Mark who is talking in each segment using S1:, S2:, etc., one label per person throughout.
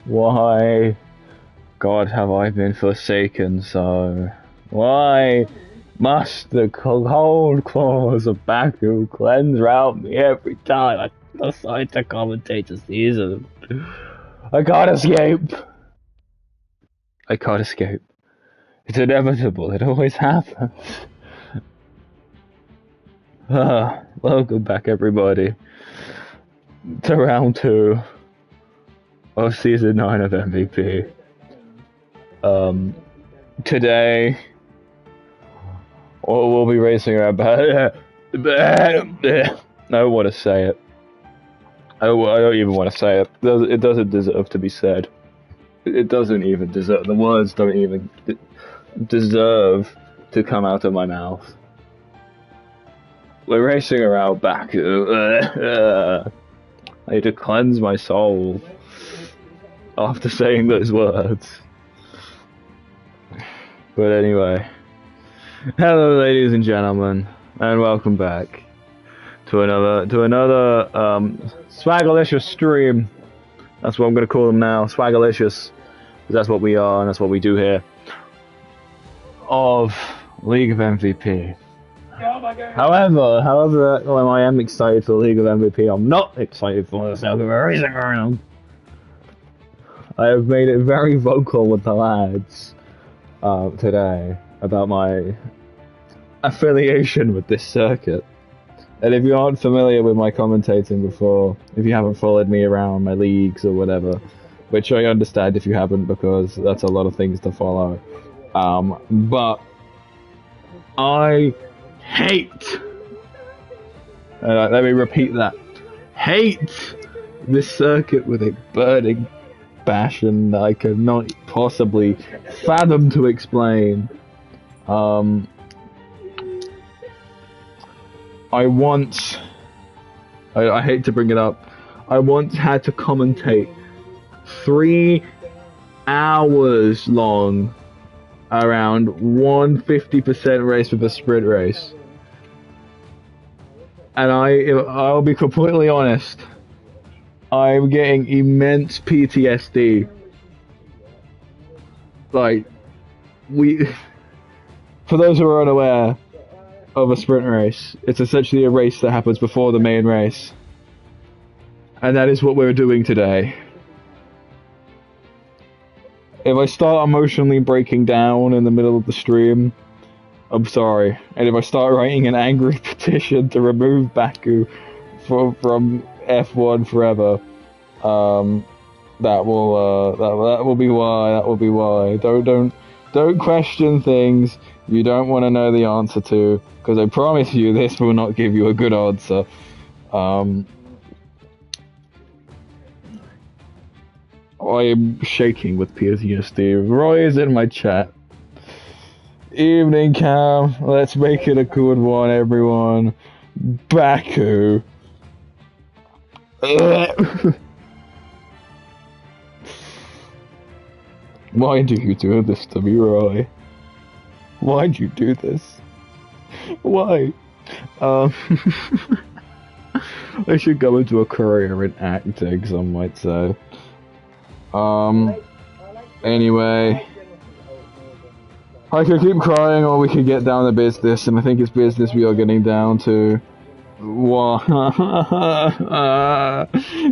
S1: Why, God, have I been forsaken so? Why must the cold claws of Baku cleanse round me every time I decide to commentate a season? I can't escape. I can't escape. It's inevitable. It always happens. Welcome back, everybody, to round 2 of season 9 of MVP. Today, we'll be racing around. I don't want to say it. I don't even want to say it. It doesn't deserve to be said. It doesn't even deserve. The words don't even deserve to come out of my mouth. We're racing around Baku. I need to cleanse my soul after saying those words. But anyway, hello, ladies and gentlemen, and welcome back to another Swagalicious stream. That's what I'm going to call them now, Swagalicious, because that's what we are and that's what we do here. Of League of MVP. However, when I am excited for League of MVP, I'm not excited for the sake of racing around. I have made it very vocal with the lads today about my affiliation with this circuit. And if you aren't familiar with my commentating before, if you haven't followed me around my leagues or whatever, which I understand if you haven't because that's a lot of things to follow, but I hate, let me repeat that, hate this circuit with a burning passion that I cannot possibly fathom to explain. I hate to bring it up, I once had to commentate 3 hours long around 150% race with a sprint race. And I'll be completely honest, I'm getting immense PTSD. Like, for those who are unaware of a sprint race, it's essentially a race that happens before the main race. And that is what we're doing today. If I start emotionally breaking down in the middle of the stream, I'm sorry. And if I start writing an angry petition to remove Baku from F1 forever, that will be why. That will be why. Don't question things you don't want to know the answer to, because I promise you this will not give you a good answer. I am shaking with PTSD. Roy is in my chat. Evening, Cam. Let's make it a good one, everyone. Baku. Why do you do this to me, Roy? Why'd you do this? Why? I should go into a career in acting, some might say. Anyway, I could keep crying or we could get down to business, and I think it's business we are getting down to.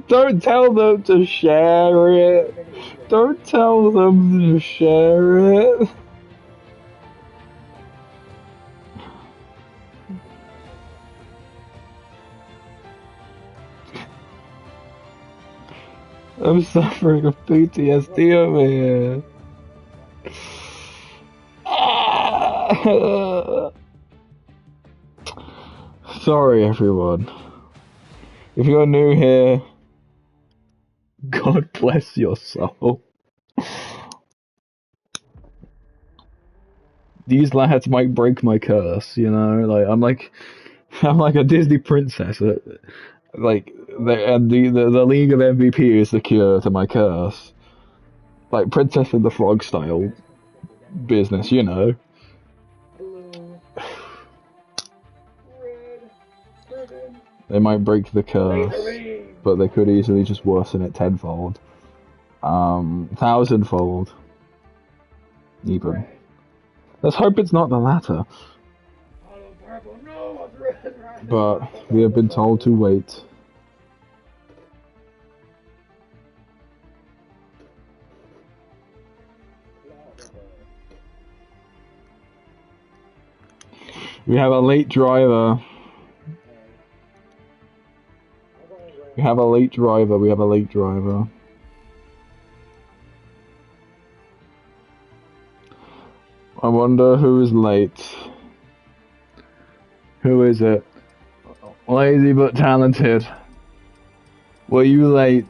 S1: Don't tell them to share it. Don't tell them to share it. I'm suffering of PTSD over here. Sorry, everyone. If you're new here, God bless your soul. These lads might break my curse, you know. Like I'm like a Disney princess. Like the League of MVP is the cure to my curse. Like Princess and the Frog style business, you know. They might break the curse. but they could easily just worsen it tenfold, thousandfold, even. Let's hope it's not the latter. But we have been told to wait. We have a late driver. We have a late driver. I wonder who is late. Who is it? Lazy but talented. Were you late?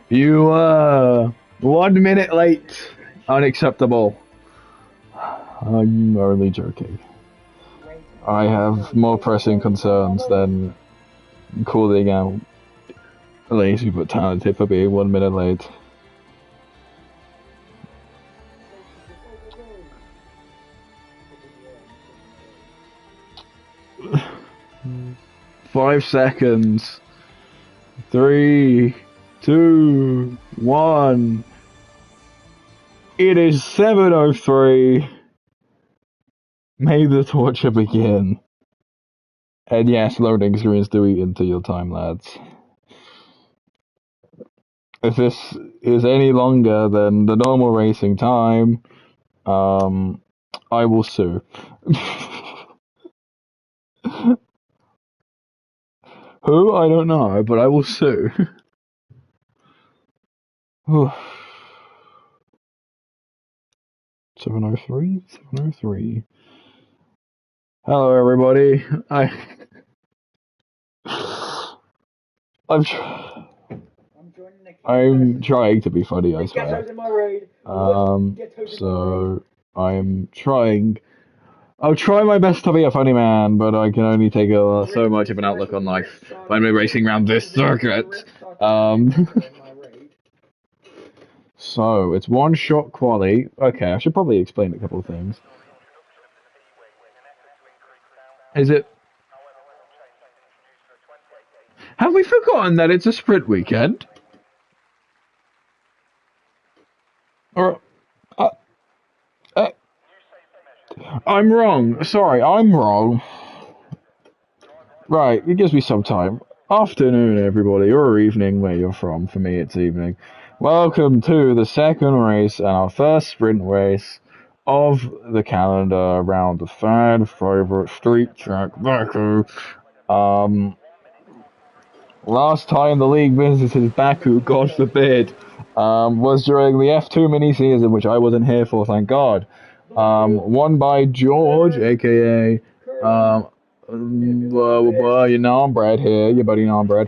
S1: You were 1 minute late. Unacceptable. I'm only joking. I have more pressing concerns than calling out lazy but talented for being 1 minute late. Five seconds. 3, 2, 1. It is 7:03. May the torture begin. And yes, loading screens do eat into your time, lads. If this is any longer than the normal racing time, I will sue. Who? I don't know, but I will sue. 7:03? 7:03. Hello, everybody. I'm trying to be funny, I swear. So I'm trying. I'll try my best to be a funny man, but I can only take so much of an outlook on life when we're racing around this circuit. So it's one shot quali. Okay, I should probably explain a couple of things. Is it? Have we forgotten that it's a sprint weekend? Or, I'm wrong. Sorry, I'm wrong. Right, it gives me some time. Afternoon, everybody, or evening where you're from. For me, it's evening. Welcome to the second race and our first sprint race of the calendar around the third favorite street track, Baku. Last time the league visited Baku, God forbid, was during the F2 mini-season, which I wasn't here for, thank God. Won by George, aka your non-bread here, your buddy non-bread,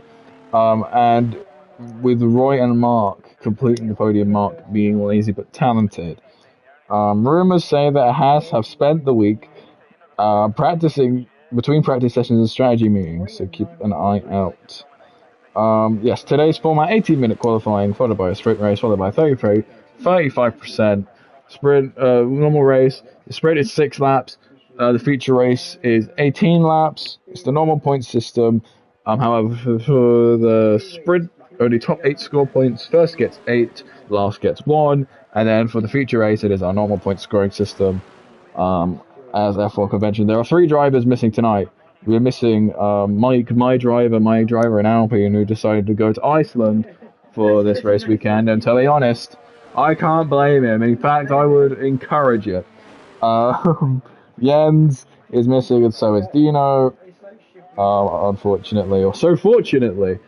S1: and with Roy and Mark completing the podium, Mark being lazy but talented. Rumors say that Haas have spent the week practicing between practice sessions and strategy meetings, so keep an eye out. Yes, today's format, 18-minute qualifying, followed by a straight race, followed by 35% sprint, normal race. The sprint is 6 laps. The feature race is 18 laps. It's the normal point system. However, for the sprint, only top 8 score points. First gets 8, last gets 1. And then for the feature race, it is our normal point scoring system. As F1 convention, there are 3 drivers missing tonight. We're missing Mike, my driver, and Alpine, who decided to go to Iceland for this race weekend. And to be honest, I can't blame him. In fact, I would encourage it. Jens is missing, and so is Dino. Unfortunately, or so fortunately.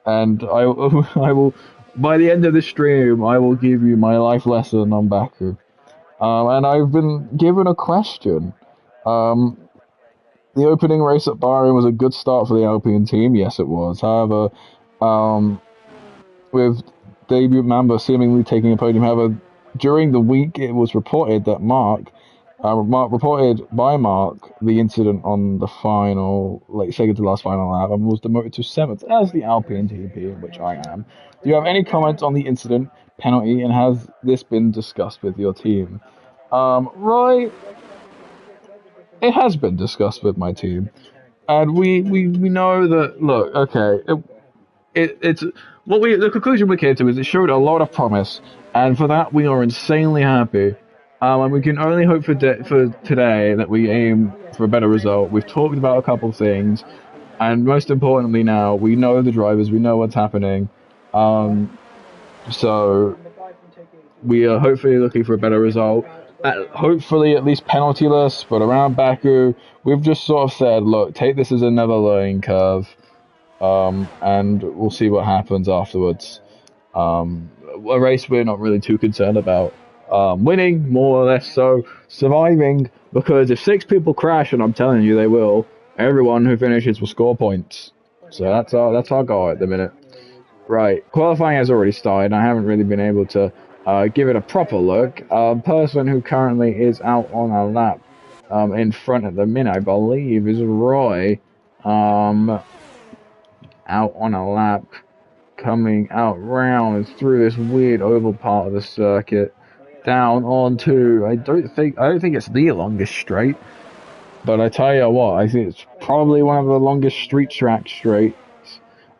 S1: And I will, by the end of the stream, I will give you my life lesson on Baku. And I've been given a question. The opening race at Bahrain was a good start for the Alpine team. Yes, it was. However, with debut Mamba seemingly taking a podium, however, during the week it was reported that Mark the incident on the final, second to last final lap, and was demoted to 7th as the Alpine team, which I am. Do you have any comments on the incident, penalty, and has this been discussed with your team? Roy, it has been discussed with my team. And we know that, look, okay, it's what we the conclusion we came to is it showed a lot of promise, and for that we are insanely happy. And we can only hope for today that we aim for a better result. We've talked about a couple of things, and most importantly now we know the drivers, we know what's happening. Um, so we are hopefully looking for a better result. Hopefully at least penaltyless, but around Baku, we've just sort of said, look, take this as another learning curve, and we'll see what happens afterwards. A race we're not really too concerned about. Winning, more or less so. Surviving, because if 6 people crash, and I'm telling you they will, everyone who finishes will score points. So that's our goal at the minute. Right, qualifying has already started. I haven't really been able to give it a proper look. Person who currently is out on a lap in front at the minute, I believe, is Roy. Out on a lap, coming out round through this weird oval part of the circuit, down onto. I don't think it's the longest straight, but I tell you what, I think it's probably one of the longest street track straights.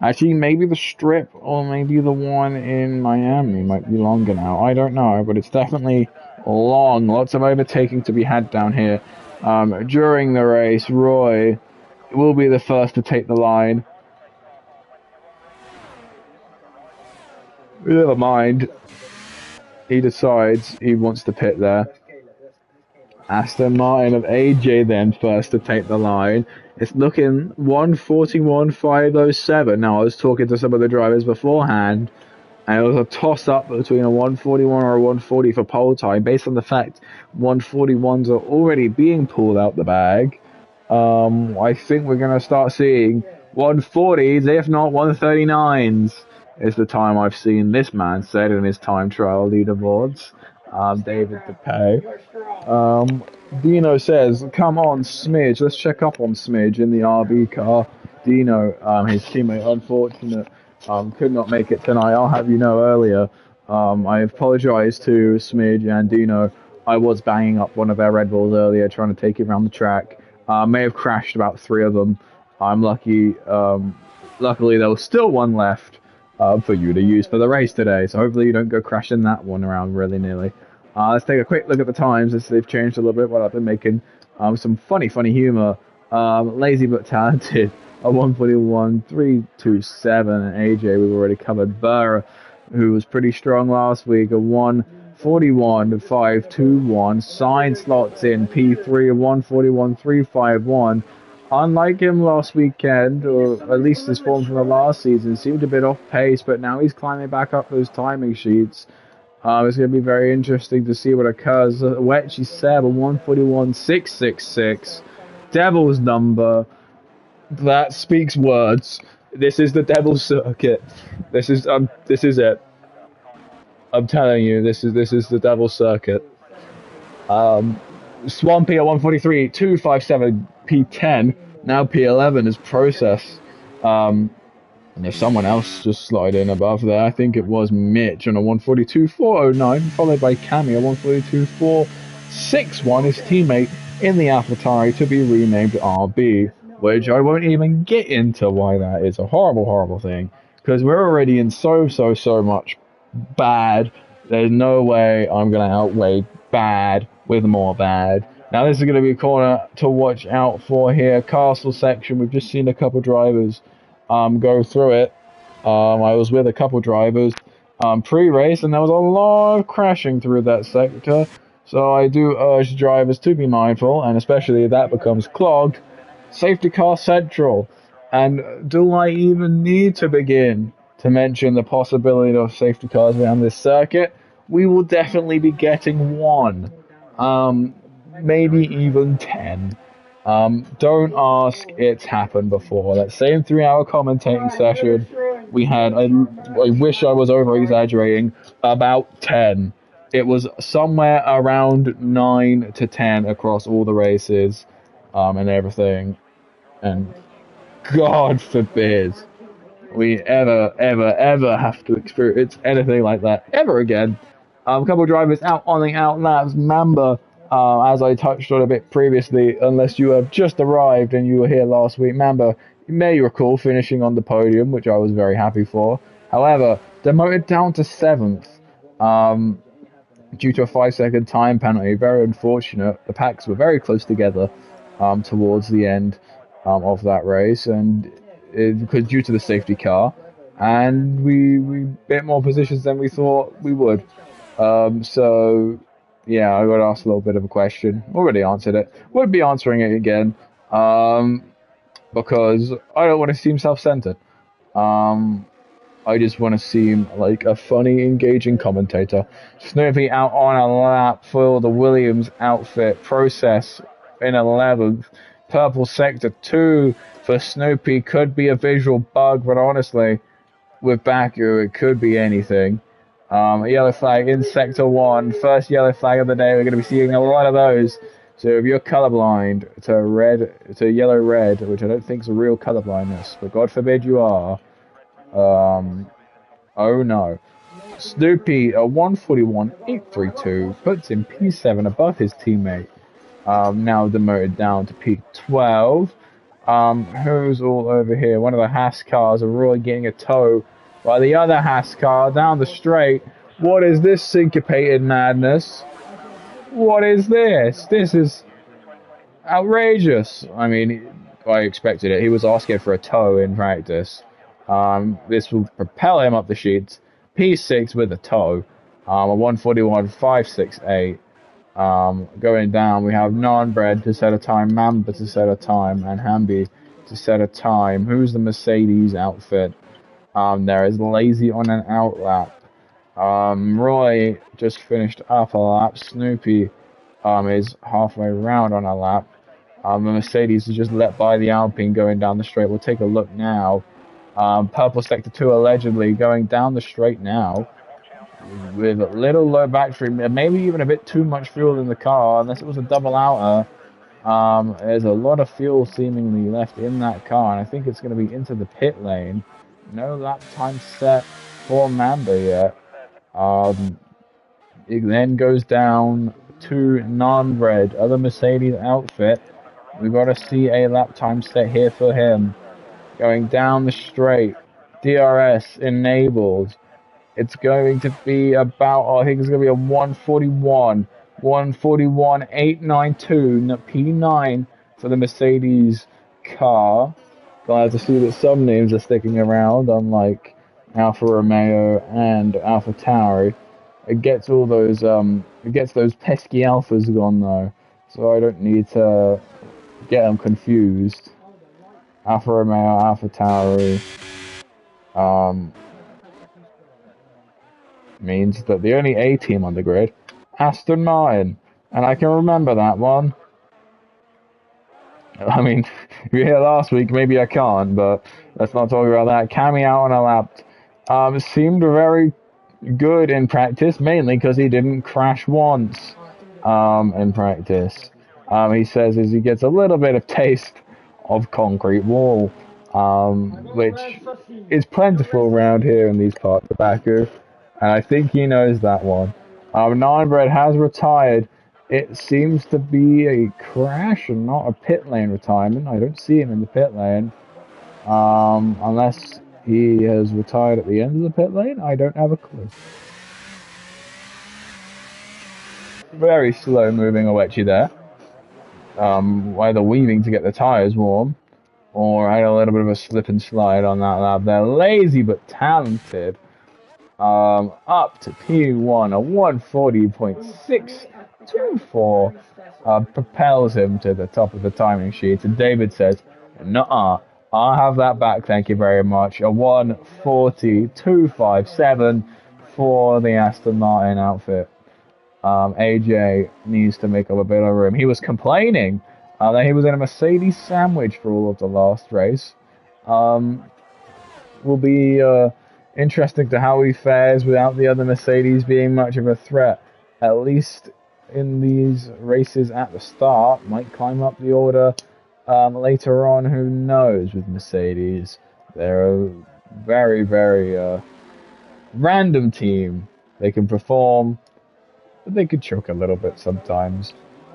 S1: Actually, maybe the strip or maybe the one in Miami might be longer now. I don't know, but it's definitely long. Lots of overtaking to be had down here. During the race, Roy will be the first to take the line. Never mind. He decides he wants to pit there. Aston Martin of AJ then first to take the line. It's looking 141.507. Now, I was talking to some of the drivers beforehand, and it was a toss-up between a 141 or a 140 for pole time, based on the fact 141s are already being pulled out the bag. I think we're going to start seeing 140s, if not 139s, is the time I've seen this man set in his time trial leaderboards. David DePay. Dino says, come on, Smidge, let's check up on Smidge in the RB car. Dino, his teammate, unfortunate, could not make it tonight. I'll have you know earlier. I apologize to Smidge and Dino. I was banging up one of their Red Bulls earlier, trying to take it around the track. May have crashed about 3 of them. I'm lucky. Luckily, there was still one left for you to use for the race today. So hopefully you don't go crashing that one around really nearly. Let's take a quick look at the times as they've changed a little bit while I've been making some funny humor. Lazy but talented. A 141.327, and AJ we've already covered. Burr, who was pretty strong last week, a 141.521. Sign slots in P3 of 141.351. Unlike him last weekend, or at least his form from the last season, seemed a bit off pace, but now he's climbing back up those timing sheets. It's going to be very interesting to see what occurs. Wetchy Seb, a 141.666. Devil's number. That speaks words. This is the Devil's Circuit. This is it. I'm telling you, this is the Devil's Circuit. Swampy at 143.257 P10. Now P11 is processed. And if someone else just slide in above there, I think it was Mitch on a 142.409, followed by Cammy, a 142.461, his teammate in the AlphaTauri to be renamed RB, which I won't even get into why that is a horrible thing, because we're already in so much bad. There's no way I'm going to outweigh bad with more bad. Now this is going to be a corner to watch out for here. Castle section, we've just seen a couple drivers go through it. I was with a couple drivers pre-race, and there was a lot of crashing through that sector. So I do urge drivers to be mindful, and especially if that becomes clogged, safety car central. And do I even need to begin to mention the possibility of safety cars around this circuit? We will definitely be getting one, maybe even 10. Don't ask, it's happened before. That same 3-hour commentating session we had, I wish I was over exaggerating, about 10. It was somewhere around 9 to 10 across all the races, and everything. And God forbid we ever have to experience anything like that ever again. A couple of drivers out on the out laps. Mamba As I touched on a bit previously, unless you have just arrived and you were here last week, Mamba, you may recall finishing on the podium, which I was very happy for. However, demoted down to 7th due to a 5-second time penalty. Very unfortunate. The packs were very close together towards the end of that race, and because due to the safety car, and we bit more positions than we thought we would. So yeah, I got asked a little bit of a question. Already answered it. Would be answering it again. Because I don't want to seem self-centered. I just want to seem like a funny, engaging commentator. Snoopy out on a lap for the Williams outfit. Process in 11th. Purple sector 2 for Snoopy. Could be a visual bug, but honestly, with Baku, it could be anything. A yellow flag in sector 1. First yellow flag of the day. We're going to be seeing a lot of those. So if you're colorblind to yellow-red, which I don't think is a real colorblindness, but God forbid you are, oh no. Snoopy, a 141.832, puts in P7 above his teammate, now demoted down to P12. Who's all over here? One of the Haas cars are really getting a tow by the other Haas car down the straight. What is this syncopated madness? What is this? This is outrageous. I mean, I expected it. He was asking for a tow in practice. This will propel him up the sheets. P6 with a tow. A 141.568. Going down, we have Nanbred to set a time, Mamba to set a time, and Hamby to set a time. Who's the Mercedes outfit? There is Lazy on an outlap. Roy just finished up a lap. Snoopy is halfway round on a lap. The Mercedes is just let by the Alpine going down the straight. We'll take a look now. Purple sector 2 allegedly going down the straight now with a little low battery, maybe even a bit too much fuel in the car, unless it was a double outer. There's a lot of fuel seemingly left in that car, and I think it's going to be into the pit lane. No lap time set for Mamba yet. It then goes down to non-red, other Mercedes outfit. We've got to see a lap time set here for him. Going down the straight, DRS enabled. It's going to be about, I think it's going to be a 141.892 P9 for the Mercedes car. Glad to see that some names are sticking around, unlike Alfa Romeo and Alfa Tauri. It gets all those pesky alphas gone though, so I don't need to get them confused. Alfa Romeo, Alfa Tauri, means that the only A team on the grid, Aston Martin, and I can remember that one. I mean, if you were here last week, maybe I can't, but let's not talk about that. Cammy out on a lap. Seemed very good in practice, mainly because he didn't crash once in practice. He says as he gets a little bit of taste of concrete wall, which is plentiful around here in these parts of Baku, and I think he knows that one. Ninebred has retired. It seems to be a crash and not a pit lane retirement. I don't see him in the pit lane. Unless he has retired at the end of the pit lane, I don't have a clue. Very slow moving Owechi there. Either weaving to get the tyres warm, or had a little bit of a slip and slide on that lap there. Lazy but talented. Up to P1, a 140.624 propels him to the top of the timing sheet. And David says, "Nuh-uh, I'll have that back, thank you very much." A 140.257 for the Aston Martin outfit. AJ needs to make up a bit of room. He was complaining that he was in a Mercedes sandwich for all of the last race. Will be interesting to how he fares without the other Mercedes being much of a threat. At least in these races at the start. Might climb up the order later on, who knows with Mercedes. They're a very, very random team. They can perform, but they could choke a little bit sometimes.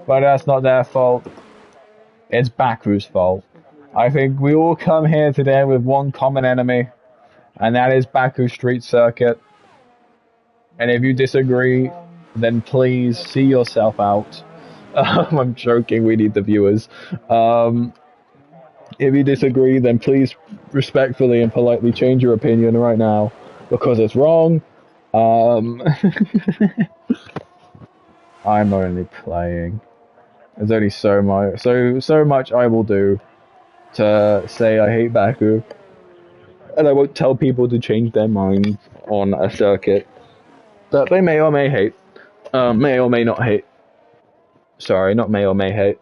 S1: But that's not their fault. It's Baku's fault. I think we all come here today with one common enemy, and that is Baku Street Circuit. And if you disagree, then please see yourself out. I'm joking, we need the viewers. If you disagree, then please respectfully and politely change your opinion right now, because it's wrong. I'm only playing. There's only so much I will do to say I hate Baku, and I won't tell people to change their minds on a circuit that they may or may hate, may or may not hate. Sorry, not may or may hate.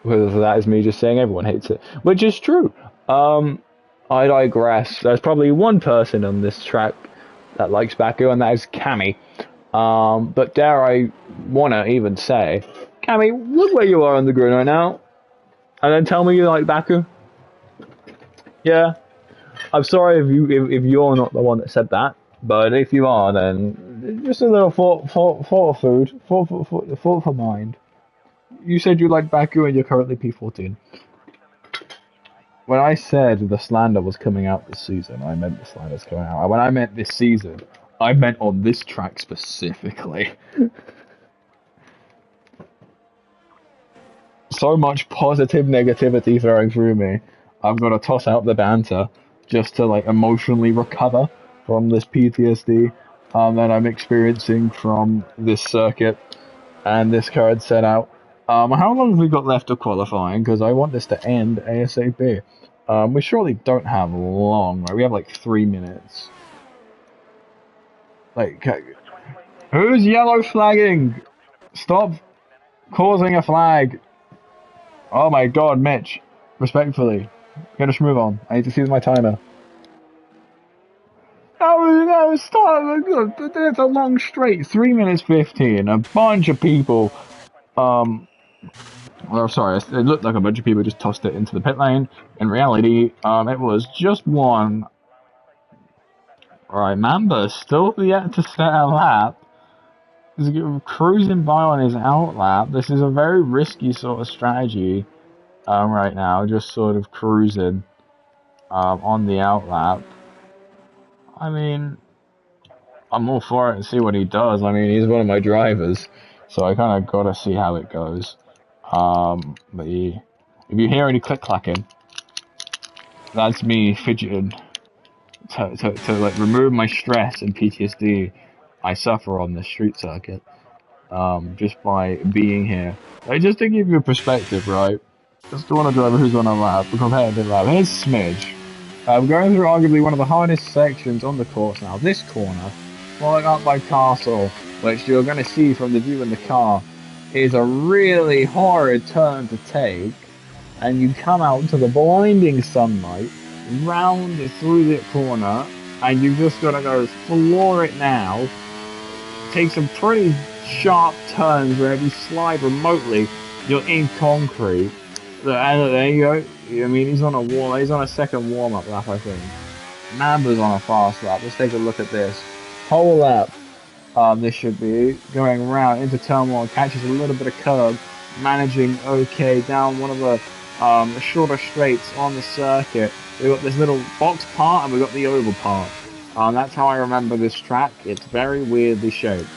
S1: Because that is me just saying everyone hates it, which is true. I digress. There's probably one person on this track that likes Baku, and that is Cammy. But dare I wanna even say, Cammy, look where you are on the grid right now, and then tell me you like Baku. Yeah, I'm sorry if you're not the one that said that, but if you are, then just a little thought for mind. You said you like Baku and you're currently P14. When I said the slander was coming out this season, I meant the slander's coming out. When I meant this season, I meant on this track specifically. So much positive negativity throwing through me. I've got to toss out the banter just to like emotionally recover from this PTSD that I'm experiencing from this circuit and this current set out. How long have we got left of qualifying? Because I want this to end ASAP. We surely don't have long, right? We have like 3 minutes. Like, who's yellow flagging? Stop causing a flag. Oh my god, Mitch. Respectfully. Gonna just move on. I need to see my timer. No, stop. It's a long straight. 3 minutes 15. A bunch of people, well, sorry, it looked like a bunch of people just tossed it into the pit lane. In reality, it was just one. Alright, Mamba's still yet to set a lap. He's cruising by on his out lap. This is a very risky sort of strategy right now, just sort of cruising on the out lap. I mean, I'm all for it and see what he does. I mean, he's one of my drivers, so I kind of gotta see how it goes. But if you hear any click-clacking, that's me fidgeting to like remove my stress and PTSD I suffer on the street circuit, just by being here. Like, just to give you a perspective, right? Just to want a driver who's on a lap, a competitive lap. Here's Smidge. I'm going through arguably one of the hardest sections on the course now. This corner, following up by Castle, which you're going to see from the view in the car, is a really horrid turn to take, and you come out to the blinding sunlight, round through the corner, and you've just got to go floor it now, take some pretty sharp turns where if you slide remotely, you're in concrete. And there you go. I mean, he's on a second warm-up lap, I think. Mamba's on a fast lap. Let's take a look at this. Whole lap. This should be going around into turn 1, catches a little bit of curb, managing okay down one of the shorter straights on the circuit. We've got this little box part and we've got the oval part. That's how I remember this track. It's very weirdly shaped.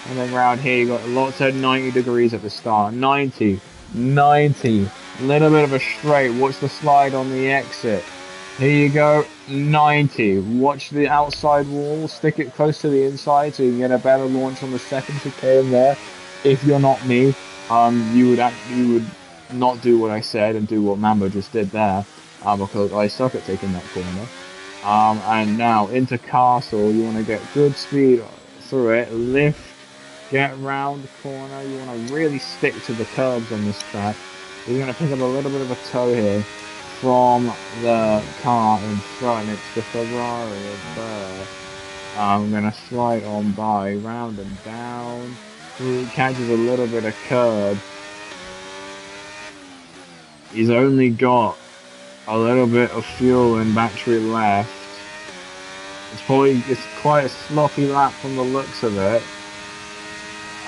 S1: And then around here you got lots of 90 degrees at the start. 90, little bit of a straight. Watch the slide on the exit. Here you go, 90. Watch the outside wall, stick it close to the inside so you can get a better launch on the second chicane there. If you're not me, you would not do what I said and do what Mambo just did there, because I suck at taking that corner. And now into Castle, you want to get good speed through it, lift, get round the corner. You want to really stick to the curbs on this track. You're going to pick up a little bit of a toe here from the car in front. It's the Ferrari there. I'm going to slide on by, round and down. He catches a little bit of curb. He's only got a little bit of fuel and battery left. It's quite a sloppy lap from the looks of it.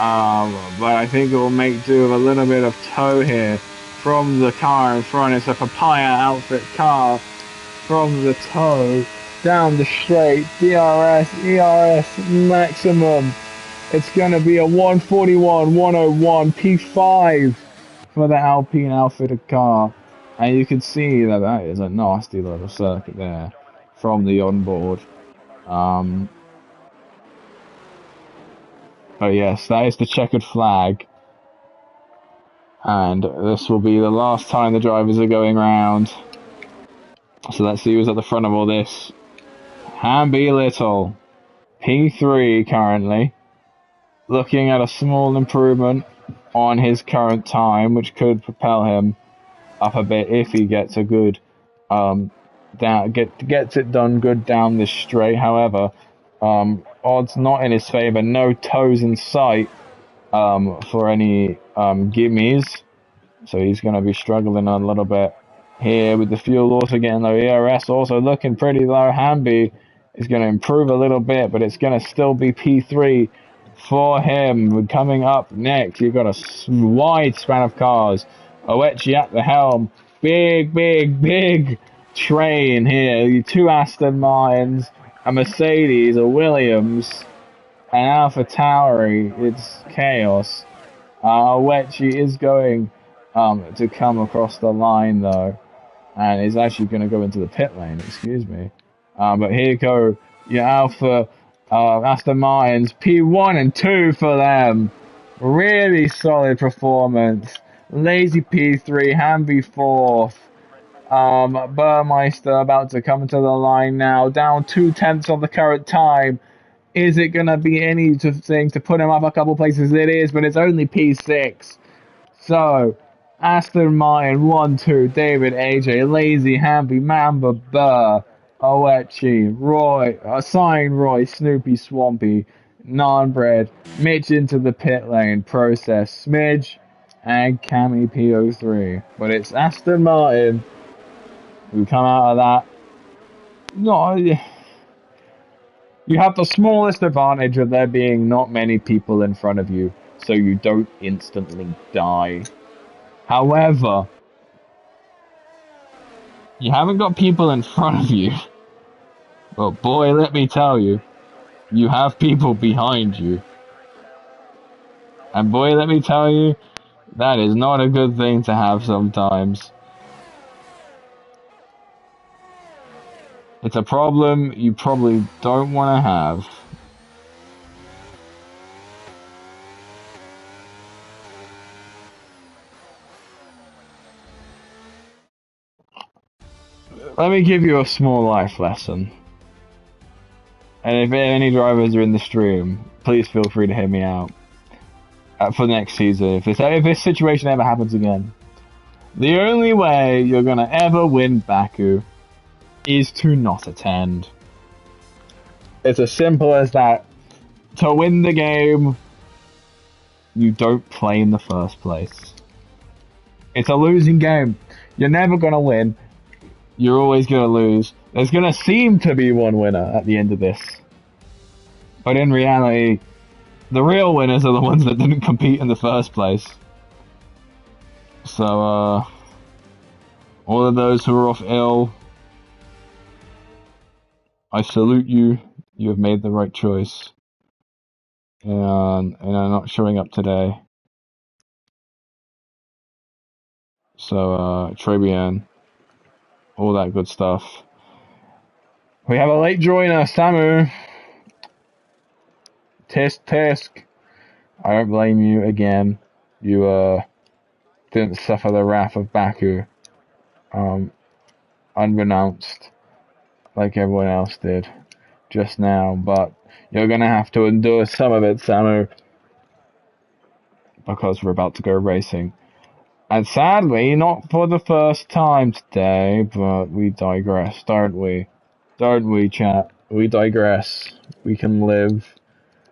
S1: But I think it will make do with a little bit of tow here from the car in front. It's a papaya outfit car from the tow down the straight. DRS, ERS maximum. It's going to be a 141, 101, P5 for the Alpine outfitted car. And you can see that that is a nasty little circuit there from the onboard. But yes, that is the checkered flag. And this will be the last time the drivers are going round. So let's see who's at the front of all this. Hamby Little, P3 currently. Looking at a small improvement on his current time, which could propel him up a bit if he gets a good gets it done good down this straight. However, odds not in his favour. No toes in sight for any gimmies, so he's going to be struggling a little bit here with the fuel also getting low. ERS also looking pretty low. Hamby is going to improve a little bit, but it's going to still be P3 for him. Coming up next, you've got a wide span of cars. Oechi at the helm. Big train here. Two Aston Martins, a Mercedes, a Williams, an Alpha Tauri. It's chaos. Oechi is going to come across the line though, and is actually going to go into the pit lane. Excuse me. But here go your Alpha Aston Martins, P1 and 2 for them. Really solid performance. Lazy P3, Hamby 4th. Burmeister about to come to the line now, down 2/10 on the current time. Is it going to be anything to put him up a couple places? It is, but it's only P6. So, Aston Martin, 1-2, David, AJ, Lazy, Hamby, Mamba, Burr, Oechi, Roy, Sign Roy, Snoopy, Swampy, Nanbread, Mitch into the pit lane, Process, Smidge, and Cammy PO3. But it's Aston Martin who come out of that. No, you have the smallest advantage of there being not many people in front of you, so you don't instantly die. However, you haven't got people in front of you. But boy, let me tell you, you have people behind you. And boy, let me tell you, that is not a good thing to have sometimes. It's a problem you probably don't want to have. Let me give you a small life lesson. And if any drivers are in the stream, please feel free to hit me out for next season. If this situation ever happens again, the only way you're gonna ever win Baku is to not attend. It's as simple as that. To win the game, you don't play in the first place. It's a losing game. You're never gonna win. You're always gonna lose. There's gonna seem to be one winner at the end of this. But in reality, the real winners are the ones that didn't compete in the first place. So, all of those who are off ill, I salute you. You have made the right choice. And I'm not showing up today. So, Trebian, all that good stuff. We have a late joiner, Samu. Tisk. I don't blame you again. You, didn't suffer the wrath of Baku. Unbeknownst. Like everyone else did. Just now. But you're gonna have to endure some of it, Samu. Because we're about to go racing. And sadly, not for the first time today, but we digress, don't we? Don't we, chat? We digress. We can live.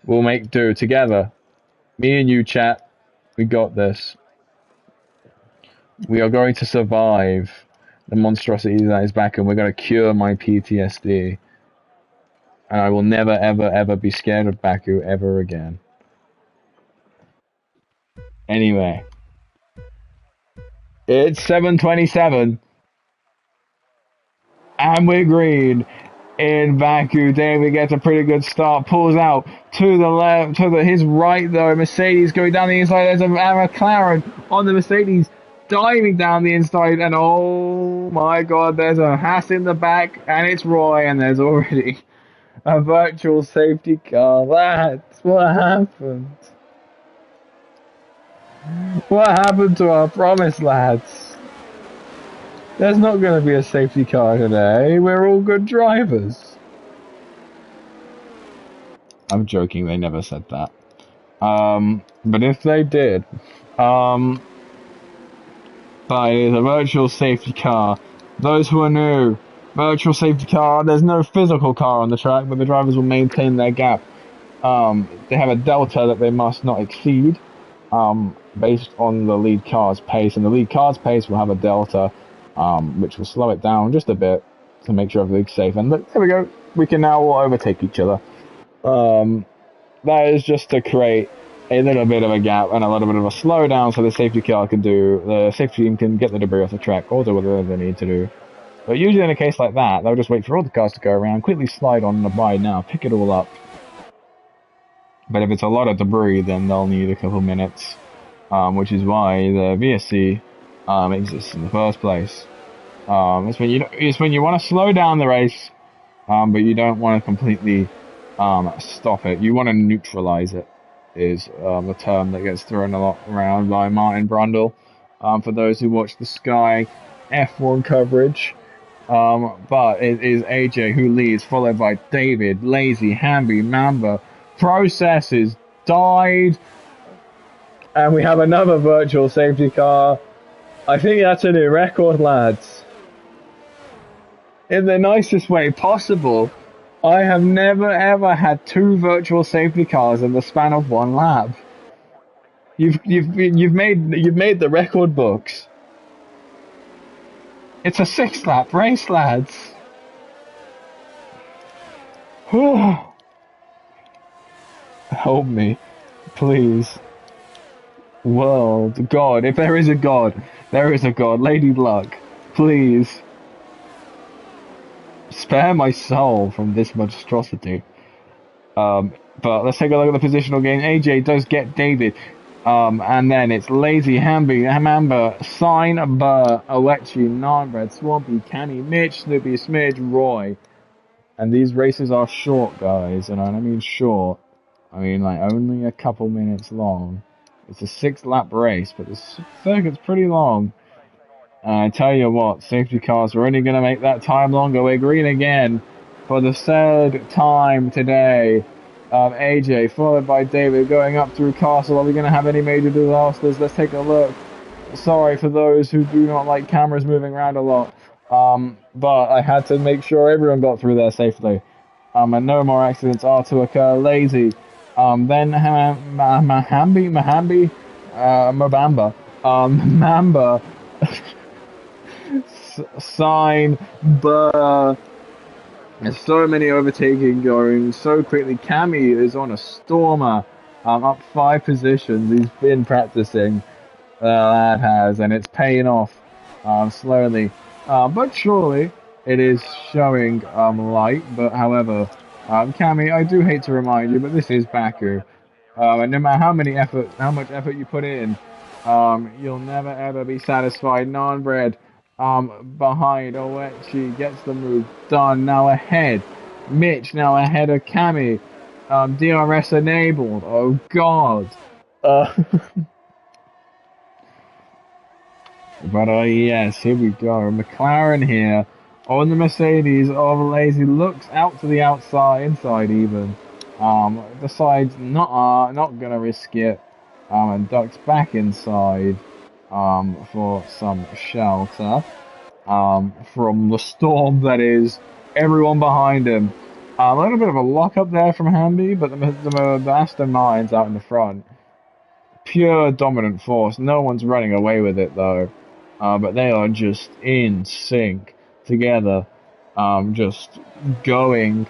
S1: We'll make do together. Me and you, chat. We got this. We are going to survive the monstrosity that is back, and we're going to cure my PTSD. And I will never, ever, ever be scared of Baku ever again. Anyway, it's 7:27, and we're green in Baku. David gets a pretty good start, pulls out to the left, his right though. Mercedes going down the inside. There's a McLaren on the Mercedes, diving down the inside, and oh my god, there's a Haas in the back, and it's Roy, and there's already a virtual safety car. That's what happened. What happened to our promise, lads? There's not going to be a safety car today. We're all good drivers. I'm joking. They never said that. But if they did, but it is a virtual safety car. Those who are new, virtual safety car. There's no physical car on the track, but the drivers will maintain their gap. They have a delta that they must not exceed, based on the lead car's pace, and the lead car's pace will have a delta, which will slow it down just a bit to make sure everything's safe. And look, there we go. We can now all overtake each other. That is just to create a little bit of a gap and a little bit of a slowdown so the safety car can the safety team can get the debris off the track or do whatever they need to do. But usually in a case like that, they'll just wait for all the cars to go around, quickly slide on the by now, pick it all up. But if it's a lot of debris, then they'll need a couple minutes, which is why the VSC exists in the first place. It's when you want to slow down the race, but you don't want to completely stop it. You want to neutralize it, is the term that gets thrown a lot around by Martin Brundle, for those who watch the Sky F1 coverage. But it is AJ who leads, followed by David, Lazy, Hamby, Mamba. Processes died, and we have another virtual safety car. I think that's a new record, lads. In the nicest way possible. I have never ever had 2 virtual safety cars in the span of 1 lap. You've made the record books. It's a 6-lap race, lads. Help me, please. World, God, if there is a God, there is a God. Lady Luck, please. Spare my soul from this monstrosity. But let's take a look at the positional game. AJ does get David. And then it's Lazy, Hamby, Hamamba, Sign, Burr, Owechi, Narnbread, Swampy, Canny, Mitch, Snoopy, Smidge, Roy. And these races are short, guys. And I mean short. I mean like only a couple minutes long. It's a 6-lap race, but the circuit's pretty long. I tell you what, safety cars are only going to make that time longer. We're green again for the 3rd time today. AJ, followed by David, going up through Castle. Are we going to have any major disasters? Let's take a look. Sorry for those who do not like cameras moving around a lot. But I had to make sure everyone got through there safely. And no more accidents are to occur. Lazy. Then Mabamba. Mamba. Sign, Burr. There's so many overtaking going so quickly. Cammy is on a stormer, up 5 positions. He's been practicing, lad has, and it's paying off slowly. But surely it is showing light. But however, Cammy, I do hate to remind you, but this is Baku. And no matter how much effort you put in, you'll never ever be satisfied. Narnbread behind Owechi gets the move done. Now ahead, Mitch now ahead of Cammy. DRS enabled. Oh God. But yes, here we go. McLaren here on the Mercedes of Lazy looks out to the outside, inside even. Decides not gonna risk it. And ducks back inside for some shelter from the storm that is everyone behind him. A little bit of a lock up there from Hamby, but the Aston Martin's out in the front. Pure dominant force. No one's running away with it though. But they are just in sync together. Just going,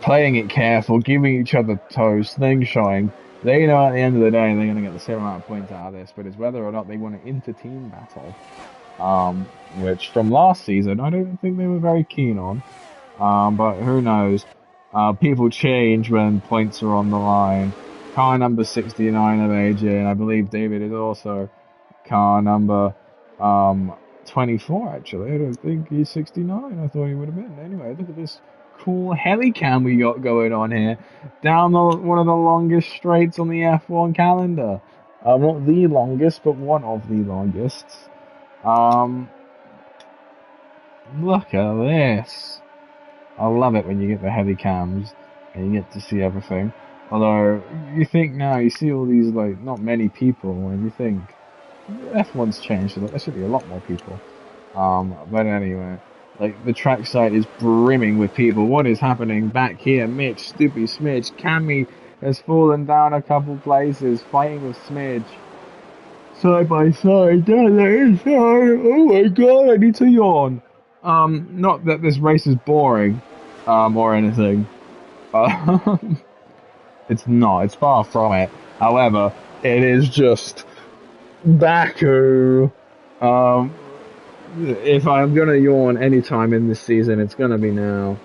S1: playing it careful, giving each other toes, slingshotting. They know at the end of the day they're going to get the same amount of points out of this, but it's whether or not they want to inter-team battle. Which from last season I don't think they were very keen on. But who knows? People change when points are on the line. Car number 69 of AJ, and I believe David is also car number 24 actually. I don't think he's 69. I thought he would have been. Anyway, look at this cool helicam we got going on here. Down one of the longest straights on the F1 calendar. Not the longest, but one of the longest. Look at this. I love it when you get the heavy cams and you get to see everything. Although, you think now, you see all these, like, not many people, and you think, F1's changed a lot, there should be a lot more people. But anyway, like, the trackside is brimming with people. What is happening back here? Mitch, Stoopy, Smidge, Cammy has fallen down a couple places, fighting with Smidge. Side by side, down there inside. Oh my god, I need to yawn. Not that this race is boring, or anything. It's not, it's far from it. However, it is just Baku. If I'm gonna yawn anytime in this season, it's gonna be now.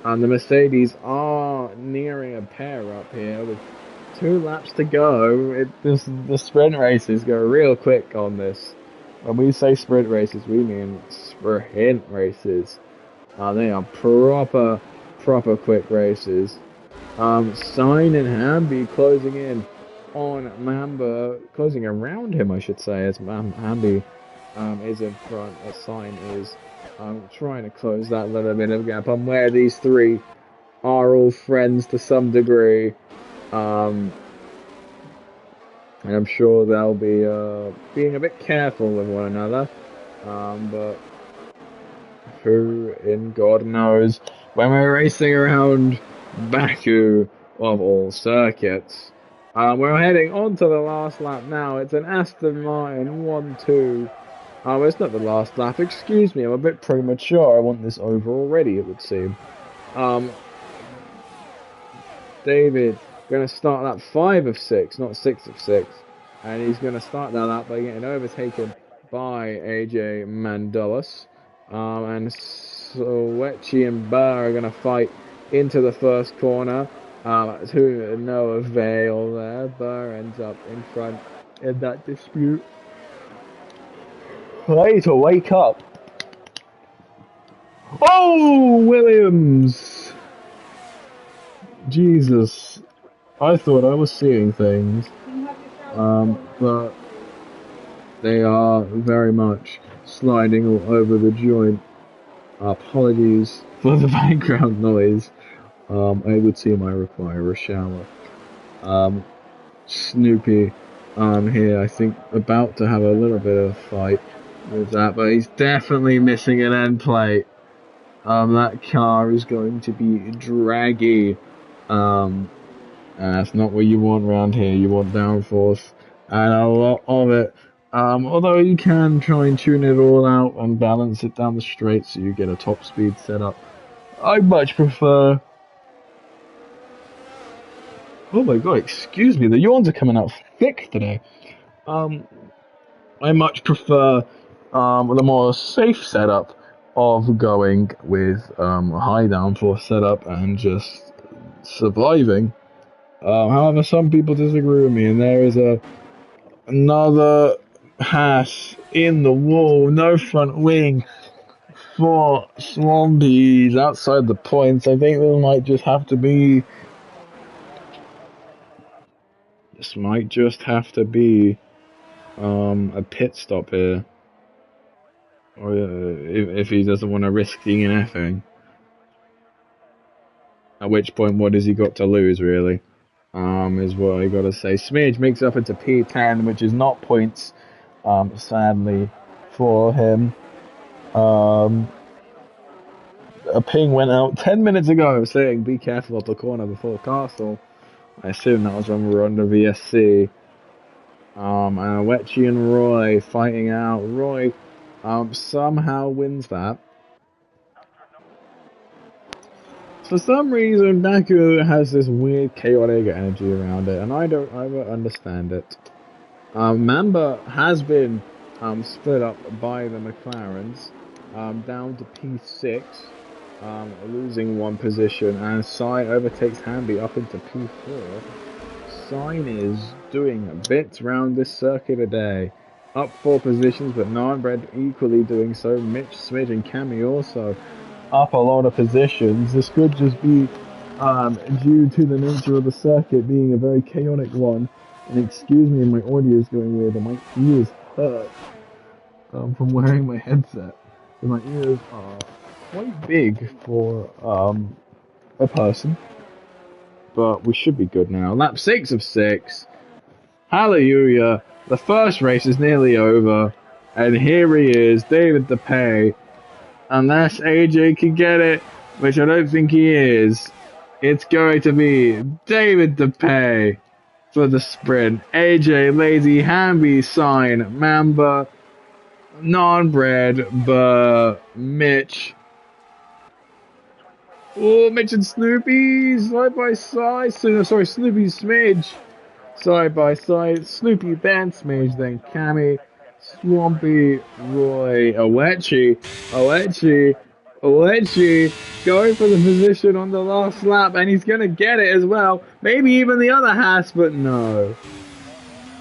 S1: The Mercedes are nearing a pair up here with 2 laps to go. The sprint races go real quick on this. When we say sprint races, we mean sprint races. They are proper quick races. Sign and Hamby closing in on Mamba, closing around him, I should say, as Hamby is in front. A Sign is trying to close that little bit of gap on where these three are all friends to some degree. And I'm sure they'll be being a bit careful with one another. But who in God knows, when we're racing around Baku of all circuits. We're heading on to the last lap now. It's an Aston Martin 1-2. It's not the last lap. Excuse me, I'm a bit premature. I want this over already, it would seem. David going to start lap 5 of 6, not 6 of 6. And he's going to start that lap by getting overtaken by AJ Mandolas. And Sowechi and Burr are going to fight into the first corner. To no avail there. Burr ends up in front in that dispute. I need to wake up. Oh, Williams! Jesus. I thought I was seeing things. But they are very much sliding all over the joint. Apologies for the background noise. I would seem I require a shower. Snoopy here, I think, about to have a little bit of a fight with that, but he's definitely missing an end plate. That car is going to be draggy. And that's not what you want around here. You want downforce and a lot of it. Although you can try and tune it all out and balance it down the straight so you get a top speed setup. I much prefer... Oh my god, excuse me, the yawns are coming out thick today. I much prefer the more safe setup of going with a high downforce setup and just surviving. However, some people disagree with me, and there is another Haas in the wall, no front wing for Swampies outside the points. I think there might just have to be. This might just have to be a pit stop here, or if he doesn't want to risk DNFing. At which point, what has he got to lose, really? Is what I gotta say. Smidge makes up into P10, which is not points, sadly, for him. A ping went out 10 minutes ago saying, be careful of the corner before Castle. I assume that was when we were under VSC. And Wechi and Roy fighting out. Roy somehow wins that. For some reason, Baku has this weird chaotic energy around it, and I don't ever understand it. Mamba has been split up by the McLarens down to P6, losing one position, and Sign overtakes Hamby up into P4. Sign is doing bits round this circuit today. Up 4 positions, but Narnbread equally doing so. Mitch, Smidge, and Cammy also up a lot of positions. This could just be due to the nature of the circuit being a very chaotic one. And excuse me, my audio is going weird, and my ears hurt from wearing my headset. And my ears are quite big for a person. But we should be good now. Lap 6 of 6. Hallelujah. The first race is nearly over. And here he is, David DePay. Unless AJ can get it, which I don't think he is, it's going to be David DePay for the sprint. AJ, Lazy, Hamby, Sign, Mamba, Nonbread, Mitch. Oh, Mitch and Snoopy side by side. Sorry, Snoopy Smidge side by side. Snoopy Ben Smidge, then Cammy, Swampy, Roy, Owechi, going for the position on the last lap, and he's gonna get it as well. Maybe even the other Haas, but no.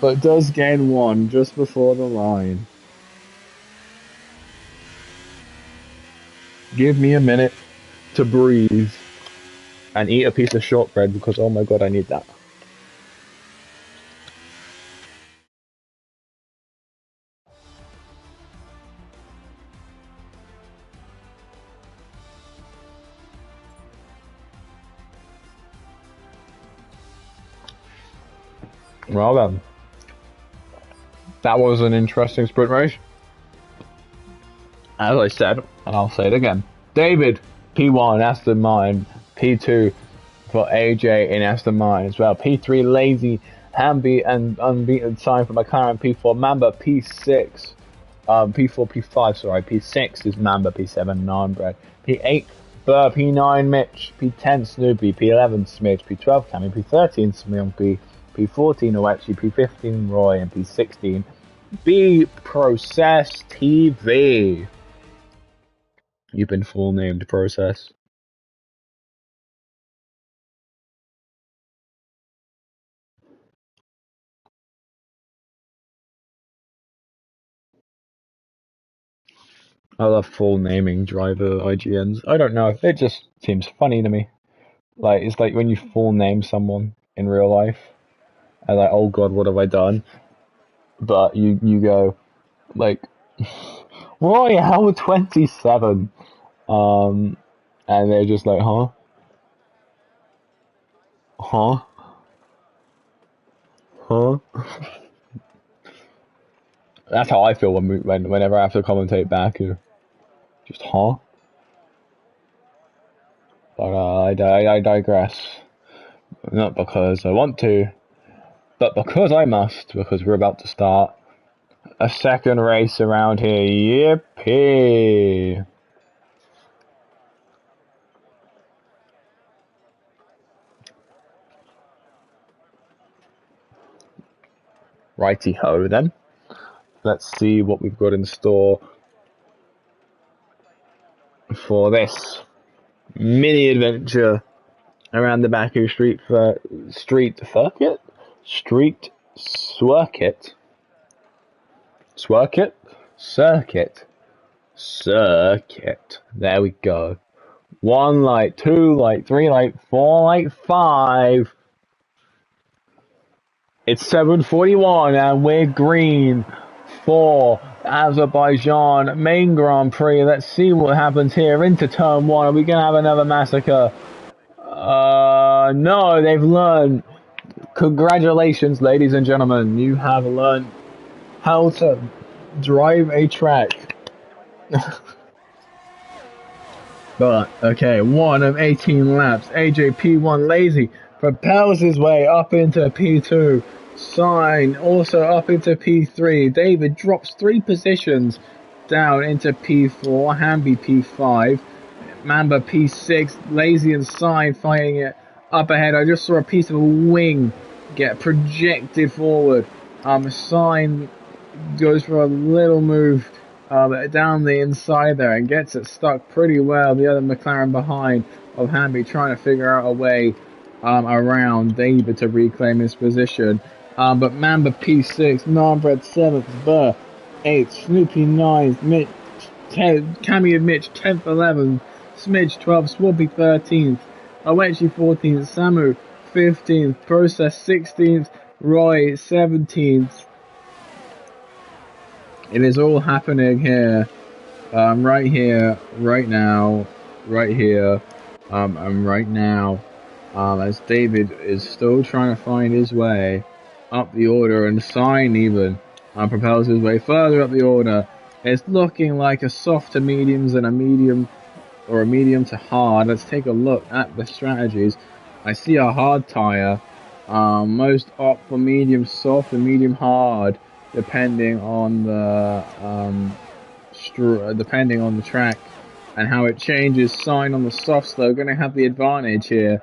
S1: But does gain one just before the line. Give me a minute to breathe and eat a piece of shortbread because oh my god, I need that. Well then, that was an interesting sprint race. As I said, and I'll say it again, David, P1, Aston Martin, P2 for AJ in Aston Martin as well, P3 Lazy, Hamby and Unbeaten Sign for McLaren, P4 Mamba, P6, P4, P5, sorry, P6 is Mamba, P7 Narnbread, P8 Burr, P9 Mitch, P10 Snoopy, P11 Smidge, P12 Cammy, P13 Smion, P14 Owechi, P15 Roy, and P16 B Process TV. You've been full named Process. I love full naming driver IGNs. I don't know, it just seems funny to me. Like, it's like when you full name someone in real life, and like, oh god, what have I done? But you go, like, Roy Howard 27. And they're just like, huh? Huh? Huh? That's how I feel whenever I have to commentate Baku. Just, huh? But I digress. Not because I want to, but because I must, because we're about to start a second race around here. Yippee! Righty-ho then. Let's see what we've got in store for this mini adventure around the Baku street circuit. There we go. 1 light, 2 light, 3 light, 4 light, 5. It's 7:41 and we're green for Azerbaijan main Grand Prix. Let's see what happens here into turn 1. Are we going to have another massacre? No, they've learned. Congratulations, ladies and gentlemen. You have learned how to drive a track. But, okay, 1 of 18 laps. AJ P1 Lazy propels his way up into P2. Sign also up into P3. David drops 3 positions down into P4. Hamby P5. Mamba P6, Lazy and Sign fighting it up ahead. I just saw a piece of a wing get projected forward. Sign goes for a little move down the inside there and gets it stuck pretty well. The other McLaren behind of Hamby trying to figure out a way around David to reclaim his position. But Mamba P6, Narbred 7th, Burr 8th, Snoopy 9th, Mitch 10th, Cammy and Mitch 10th, 11th, Smidge 12th, Swampy 13th, Awechi 14th, Samu 15th, Process 16th, Roy 17th. It is all happening here, right here, right now, right here, and right now, as David is still trying to find his way up the order, and Sign even propels his way further up the order. It's looking like a soft to mediums and a medium, or a medium to hard. Let's take a look at the strategies. I see a hard tire, most opt for medium soft and medium hard, depending on the track and how it changes. Sign on the softs though, going to have the advantage here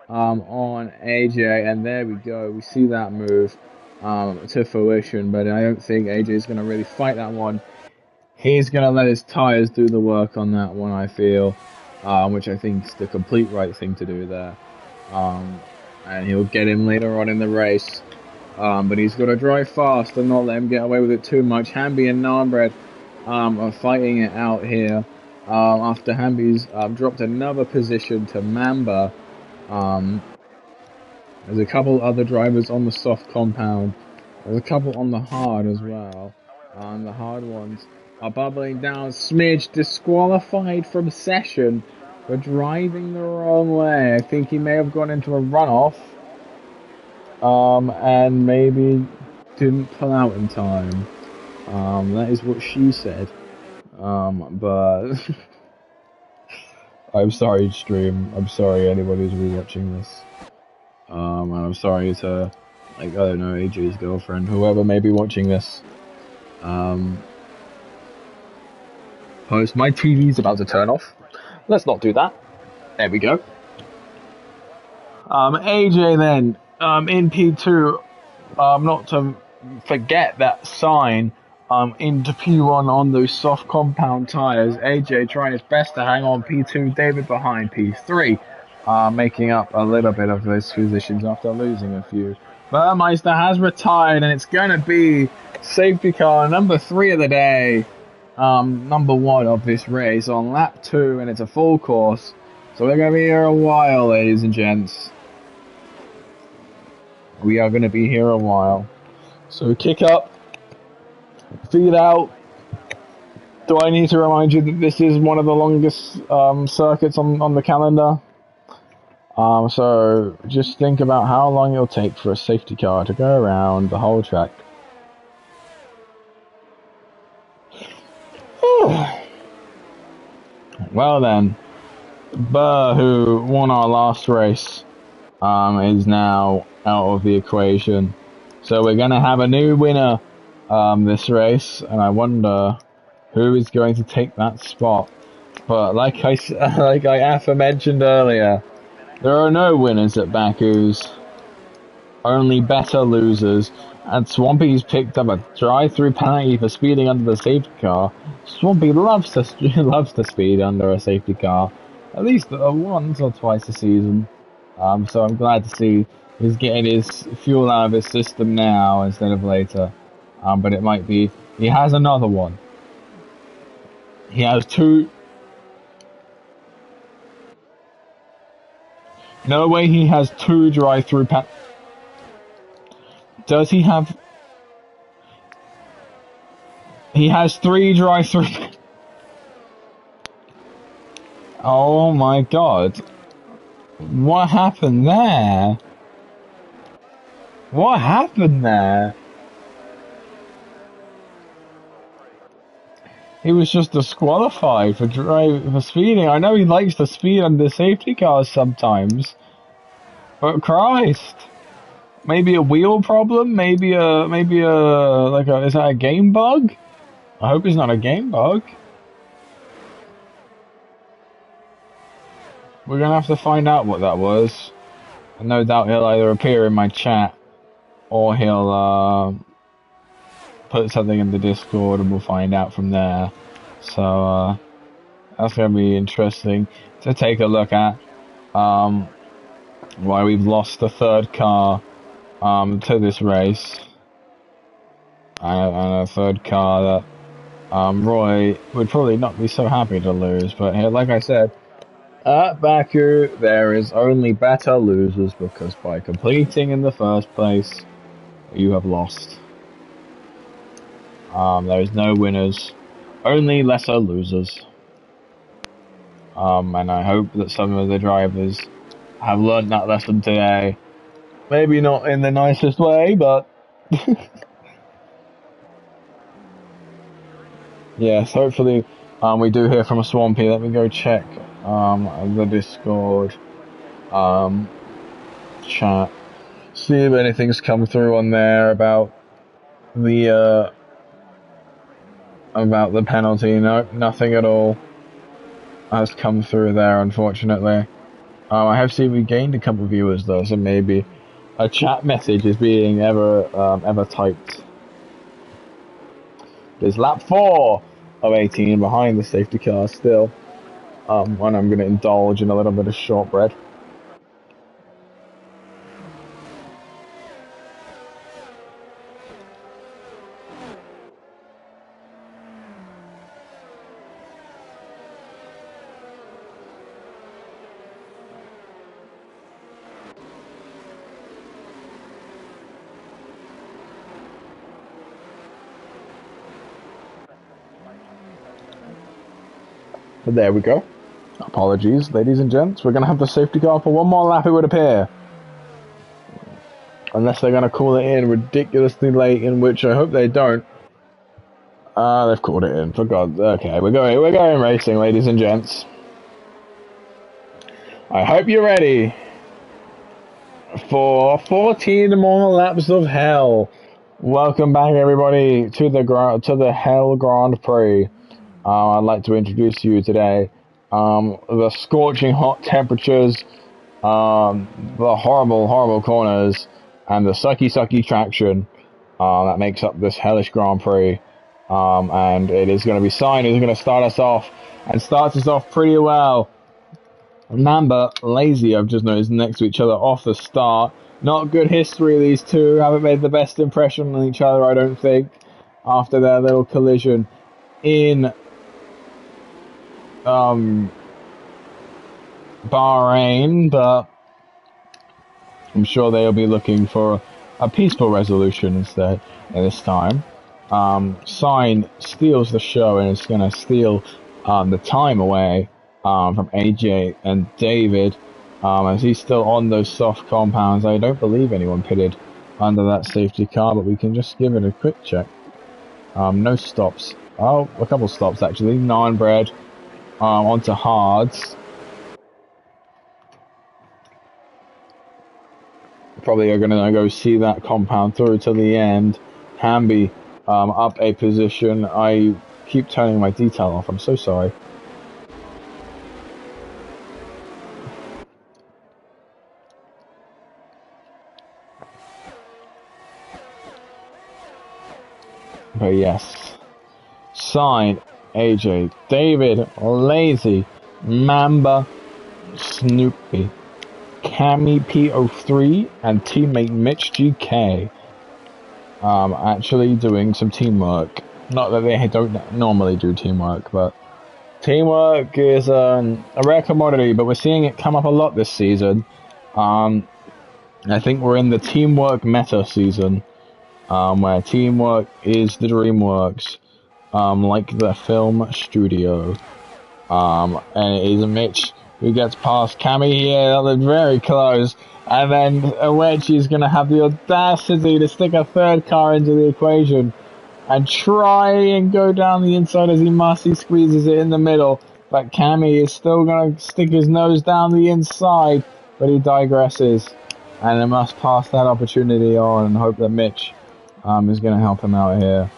S1: on AJ, and there we go. We see that move to fruition, but I don't think AJ is going to really fight that one. He's going to let his tires do the work on that one, I feel, which I think is the complete right thing to do there. And he'll get him later on in the race. But he's got to drive fast and not let him get away with it too much. Hamby and Narbred are fighting it out here. After Hamby's dropped another position to Mamba. There's a couple other drivers on the soft compound. There's a couple on the hard as well. The hard ones are bubbling down. Smidge disqualified from session for driving the wrong way. I think he may have gone into a runoff. And maybe didn't pull out in time. That is what she said. But I'm sorry, stream. I'm sorry anybody who's rewatching this. And I'm sorry to, like, I don't know, AJ's girlfriend, whoever may be watching this. Post, my TV's about to turn off. Let's not do that. There we go. AJ then. In P2, not to forget that Sign into P1 on those soft compound tyres. AJ trying his best to hang on P2, David behind P3, making up a little bit of those positions after losing a few. Burmeister has retired, and it's going to be safety car number 3 of the day, number 1 of this race on lap 2, and it's a full course. So we're going to be here a while, ladies and gents. We are going to be here a while. So kick up, feed out. Do I need to remind you that this is one of the longest circuits on the calendar? So just think about how long it'll take for a safety car to go around the whole track. Well then, Burr, who won our last race, is now out of the equation. So we're going to have a new winner this race, and I wonder who is going to take that spot. But like I aforementioned earlier, there are no winners at Baku's, only better losers, and Swampy's picked up a drive-through penalty for speeding under the safety car. Swampy loves to speed under a safety car, at least once or twice a season. So I'm glad to see he's getting his fuel out of his system now instead of later. But it might be he has another one. He has 2. No way he has 2 drive-through Does he have... He has 3 drive-through Oh my god. What happened there? What happened there? He was just disqualified for speeding. I know he likes to speed under safety cars sometimes, but Christ, maybe a wheel problem? Maybe a is that a game bug? I hope it's not a game bug. We're gonna have to find out what that was. And no doubt he'll either appear in my chat or he'll put something in the Discord and we'll find out from there. So that's gonna be interesting to take a look at. Why we've lost the third car to this race. And a third car that Roy would probably not be so happy to lose. But here, like I said, at Baku, there is only better losers because by completing in the first place, you have lost. There is no winners, only lesser losers. And I hope that some of the drivers have learned that lesson today. Maybe not in the nicest way, but yes, hopefully we do hear from a Swampy. Let me go check the Discord chat. See if anything's come through on there about the penalty. No, nothing at all has come through there, unfortunately. I have seen we gained a couple of viewers though, so maybe a chat message is being ever typed. There's lap 4 of 18 behind the safety car still. And I'm going to indulge in a little bit of shortbread. But there we go. Apologies, ladies and gents. We're going to have the safety car for one more lap, it would appear. Unless they're going to call it in ridiculously late, in which I hope they don't. They've called it in, for God. Okay, we're going racing, ladies and gents. I hope you're ready for 14 more laps of hell. Welcome back, everybody, to the Hell Grand Prix. I'd like to introduce to you today the scorching hot temperatures, the horrible corners, and the sucky traction that makes up this hellish Grand Prix. And it is going to be Sign who's going to start us off, and starts us off pretty well. Mamba, Lazy, I've just noticed next to each other off the start. Not good history, these two. Haven't made the best impression on each other, I don't think, after their little collision in Bahrain, but I'm sure they'll be looking for a peaceful resolution instead this time. Sign steals the show and is going to steal the time away from AJ and David as he's still on those soft compounds. I don't believe anyone pitted under that safety car, but we can just give it a quick check. No stops. Oh, a couple stops actually. Non-bread onto hards. Probably are going to go see that compound through to the end. Hamby up a position. I keep turning my detail off. I'm so sorry. But yes. Sign, AJ, David, Lazy, Mamba, Snoopy, Cammy P03, and teammate Mitch GK. Actually doing some teamwork. Not that they don't normally do teamwork, but teamwork is a rare commodity, but we're seeing it come up a lot this season. I think we're in the teamwork meta season, where teamwork is the DreamWorks, like the film studio. And it is Mitch who gets past Cammy here. That was very close. And then Wedge is going to have the audacity to stick a third car into the equation and try and go down the inside as he must. He squeezes it in the middle, but Cammy is still going to stick his nose down the inside, but he digresses and they must pass that opportunity on and hope that Mitch is going to help him out here.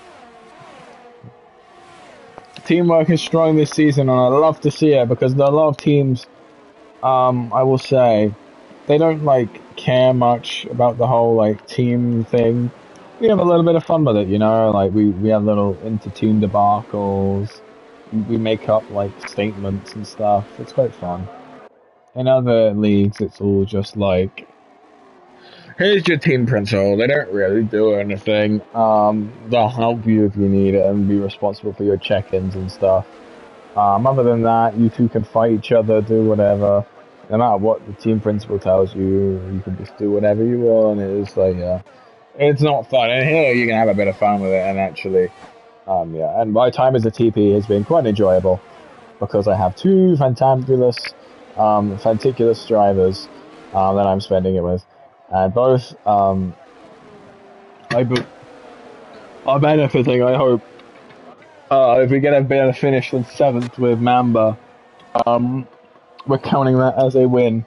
S1: Teamwork is strong this season, and I love to see it because a lot of teams I will say they don't like care much about the whole like team thing. We have a little bit of fun with it, you know. Like we have little inter-team debacles. We make up like statements and stuff. It's quite fun. In other leagues, it's all just like, here's your team principal. They don't really do anything. They'll help you if you need it and be responsible for your check-ins and stuff. Other than that, you two can fight each other, do whatever. No matter what the team principal tells you, you can just do whatever you want. It's like, it's not fun. And here you can have a bit of fun with it, and actually, yeah. And my time as a TP has been quite enjoyable because I have two fantabulous drivers that I'm spending it with, and both are benefiting. I hope if we get a better finish than 7th with Mamba, we're counting that as a win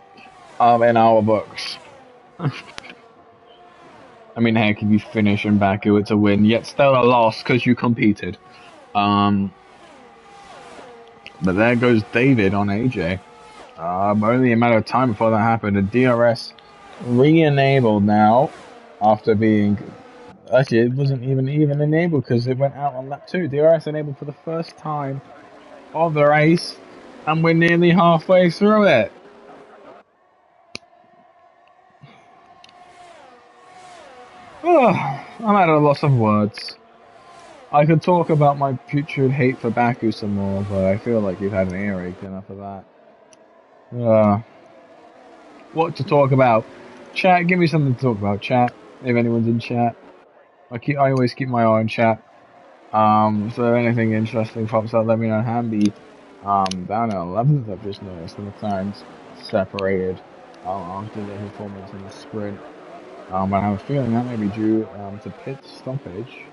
S1: in our books. I mean, heck, if you finish in Baku, it's a win, yet still a loss because you competed. But there goes David on AJ. Only a matter of time before that happened. And DRS re-enabled now after being... Actually, it wasn't even enabled because it went out on lap 2. DRS enabled for the first time of the race, and we're nearly halfway through it. I'm at a loss of words. I could talk about my putrid hate for Baku some more, but I feel like you've had an earache enough of that. What to talk about? Chat, give me something to talk about, chat. If anyone's in chat. I always keep my eye on chat. So if anything interesting pops up, let me know. Hamby, down at 11th, I've just noticed, and the McLaren's separated after their performance in the sprint. But I have a feeling that may be due to pit stoppage.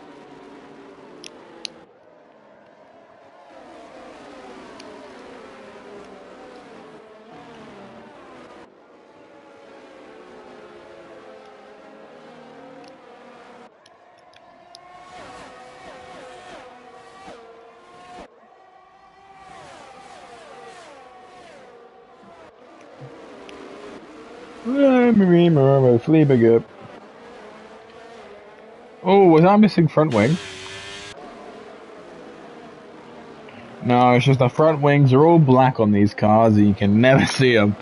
S1: Oh, was I missing front wing? No, it's just the front wings are all black on these cars and you can never see them.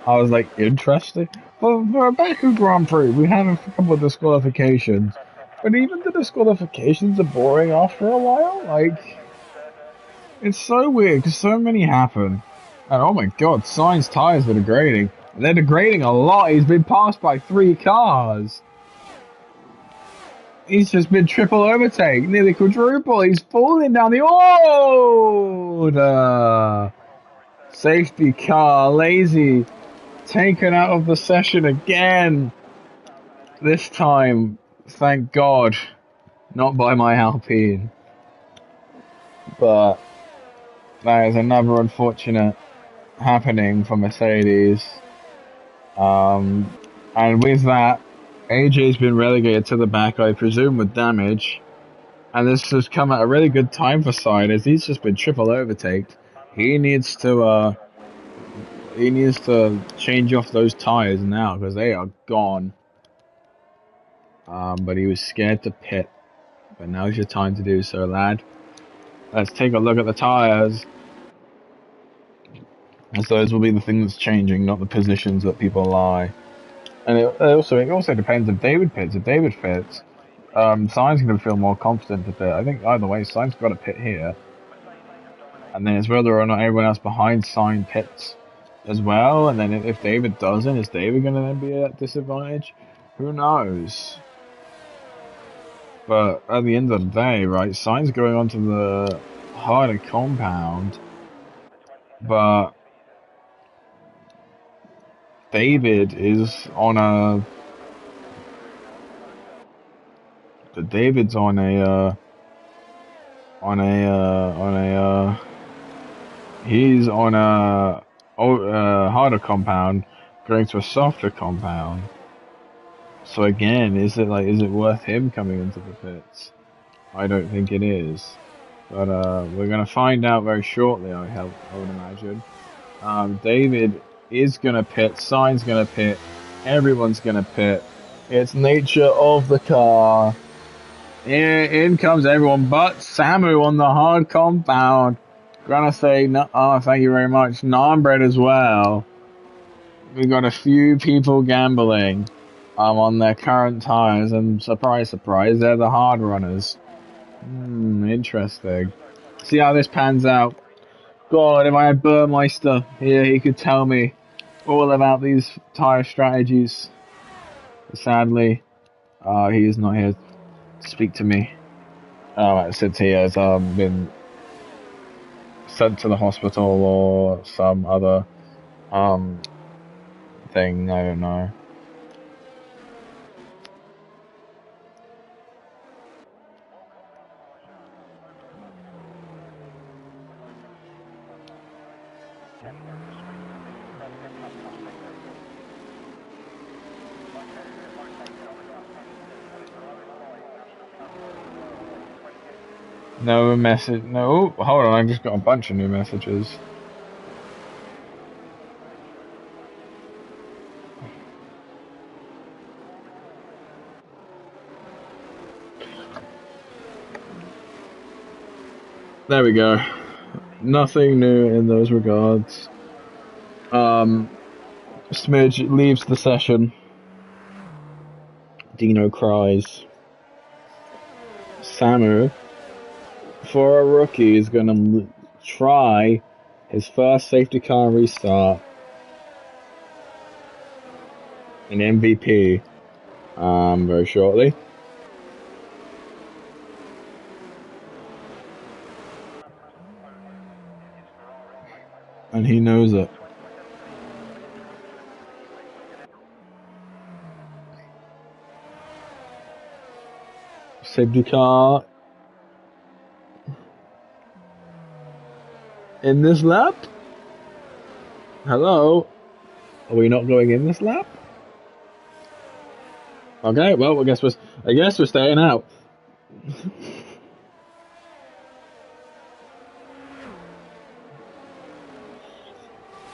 S1: I was like, interesting. Well, for a Baku Grand Prix, we had a couple of disqualifications. But even the disqualifications are boring after a while. Like, it's so weird because so many happen. And oh my god, Sainz's tyres are degrading. They're degrading a lot. He's been passed by 3 cars. He's just been triple overtake, nearly quadruple. He's falling down the safety car, lazy, taken out of the session again. This time, thank God, not by my Alpine. But that is another unfortunate happening for Mercedes. And with that, AJ's been relegated to the back, I presume, with damage. And this has come at a really good time for Sainz, as he's just been triple overtaked. He needs to change off those tires now because they are gone. But he was scared to pit. But now's your time to do so, lad. Let's take a look at the tires. As those will be the thing that's changing, not the positions that people lie. And it also depends if David pits. If David fits, Sainz going to feel more confident to pit. I think either way, Sainz got to pit here. And then it's whether or not everyone else behind Sainz pits as well. And then if David doesn't, is David going to then be at disadvantage? Who knows? But at the end of the day, right, Sainz going onto the harder compound. But David is on a... David's on a... He's on a harder compound going to a softer compound. So again, is it worth him coming into the pits? I don't think it is. But we're gonna find out very shortly, I would imagine. David is gonna pit, Sign's gonna pit, everyone's gonna pit. It's nature of the car. In comes everyone but Samu on the hard compound. Gonna say, no, oh, thank you very much. Non-bread as well. We've got a few people gambling on their current tires, and surprise, surprise, they're the hard runners. Interesting. See how this pans out. God, if I had Burmeister here, he could tell me all about these tire strategies. Sadly, he is not here to speak to me. Since he has been sent to the hospital or some other thing, I don't know. No message. No, hold on. I just got a bunch of new messages. There we go. Nothing new in those regards. Smidge leaves the session. Dino cries. Samu, for a rookie, is gonna try his first safety car restart in MvP very shortly. And he knows it. Safety car in this lap? Hello? Are we not going in this lap? Okay, well, I guess we're staying out.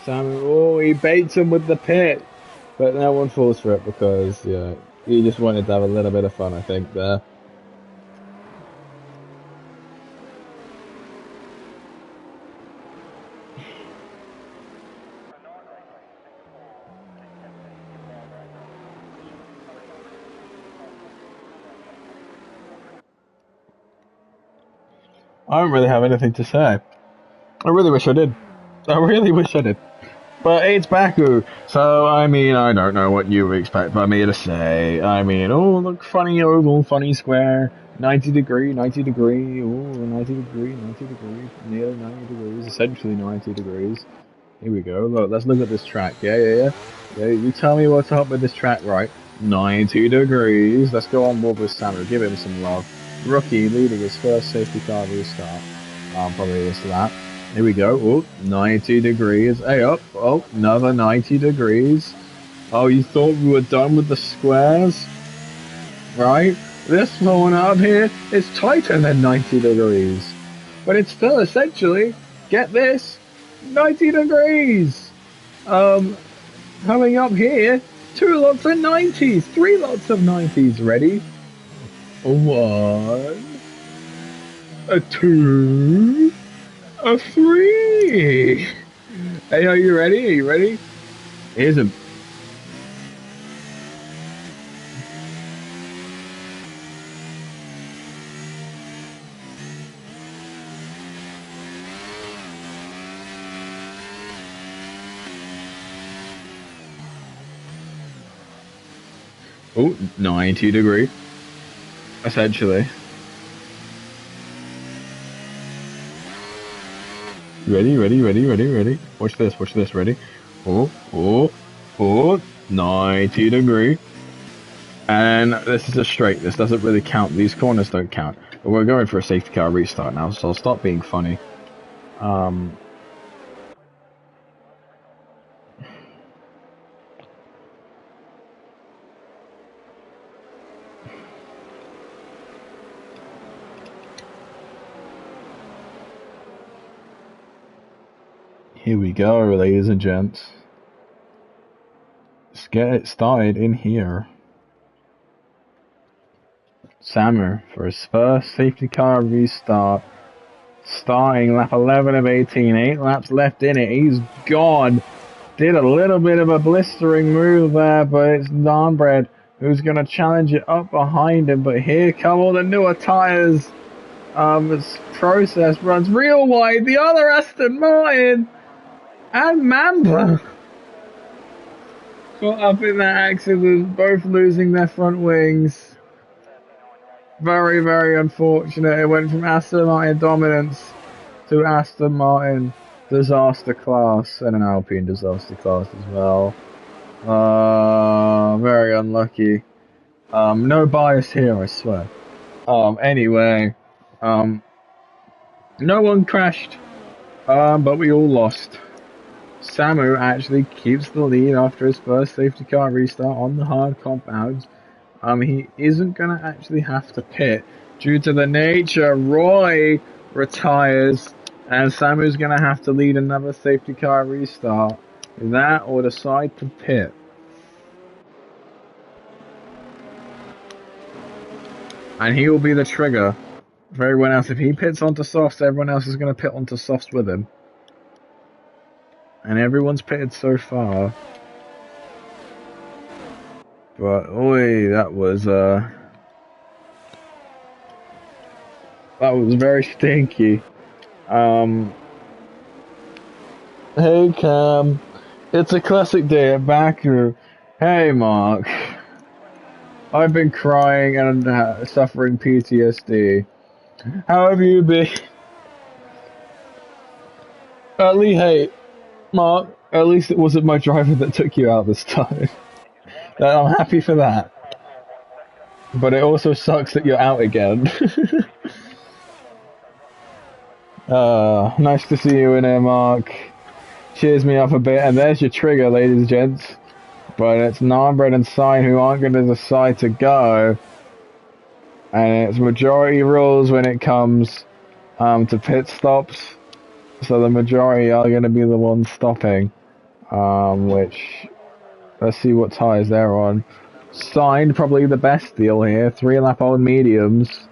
S1: Samu, oh, he baits him with the pit, but no one falls for it because, yeah, he just wanted to have a little bit of fun, I think, there. I don't really have anything to say. I really wish I did. I really wish I did. But it's Baku, so I mean, I don't know what you expect me to say. I mean, oh, look, funny oval, funny square, 90 degree, 90 degree, oh, 90 degree, 90 degree, nearly 90 degrees, essentially 90 degrees. Here we go, look, let's look at this track, yeah, you tell me what's up with this track, right? 90 degrees, let's go on board with Samu, give him some love. Rookie leading his first safety car restart, probably this lap. Here we go. Oh, 90 degrees. Hey, up. Oh, another 90 degrees. Oh, you thought we were done with the squares? Right? This one up here is tighter than 90 degrees. But it's still essentially, get this, 90 degrees. Coming up here, 2 lots of 90s, 3 lots of 90s. Ready? A 1, a 2, a 3. Hey, are you ready? Are you ready? Here's a... Oh, 90 degree. Essentially. Ready. Watch this, ready? Oh, 90 degree. And this is a straight, this doesn't really count, these corners don't count. But we're going for a safety car restart now, so I'll stop being funny. Here we go, ladies and gents. Let's get it started in here. Samu for his first safety car restart. Starting lap 11 of 18. 8 laps left in it. He's gone. Did a little bit of a blistering move there, but it's Narnbread who's going to challenge it up behind him. But here come all the newer tyres. This process runs real wide. The other Aston Martin and Mamba caught up in that accident, both losing their front wings. Very, very unfortunate. It went from Aston Martin dominance to Aston Martin disaster class and an Alpine disaster class as well. Very unlucky. No bias here, I swear. Anyway, no one crashed, but we all lost. Samu actually keeps the lead after his first safety car restart on the hard compounds. He isn't going to actually have to pit due to the nature. Roy retires, and Samu's going to have to lead another safety car restart. That or decide to pit. And he will be the trigger for everyone else. If he pits onto softs, everyone else is going to pit onto softs with him. And everyone's pitted so far. But oi, that was very stinky. Hey Cam, it's a classic day at Baku. Hey Mark, I've been crying and suffering PTSD. How have you been? Hey, Mark, at least it wasn't my driver that took you out this time. I'm happy for that. But it also sucks that you're out again. Nice to see you in here, Mark. Cheers me up a bit, and there's your trigger, ladies and gents. But it's Narnbread and Sign who aren't going to decide to go. And it's majority rules when it comes to pit stops. So the majority are going to be the ones stopping. Which... Let's see what tyres they're on. Signed, probably the best deal here. 3-lap-old mediums.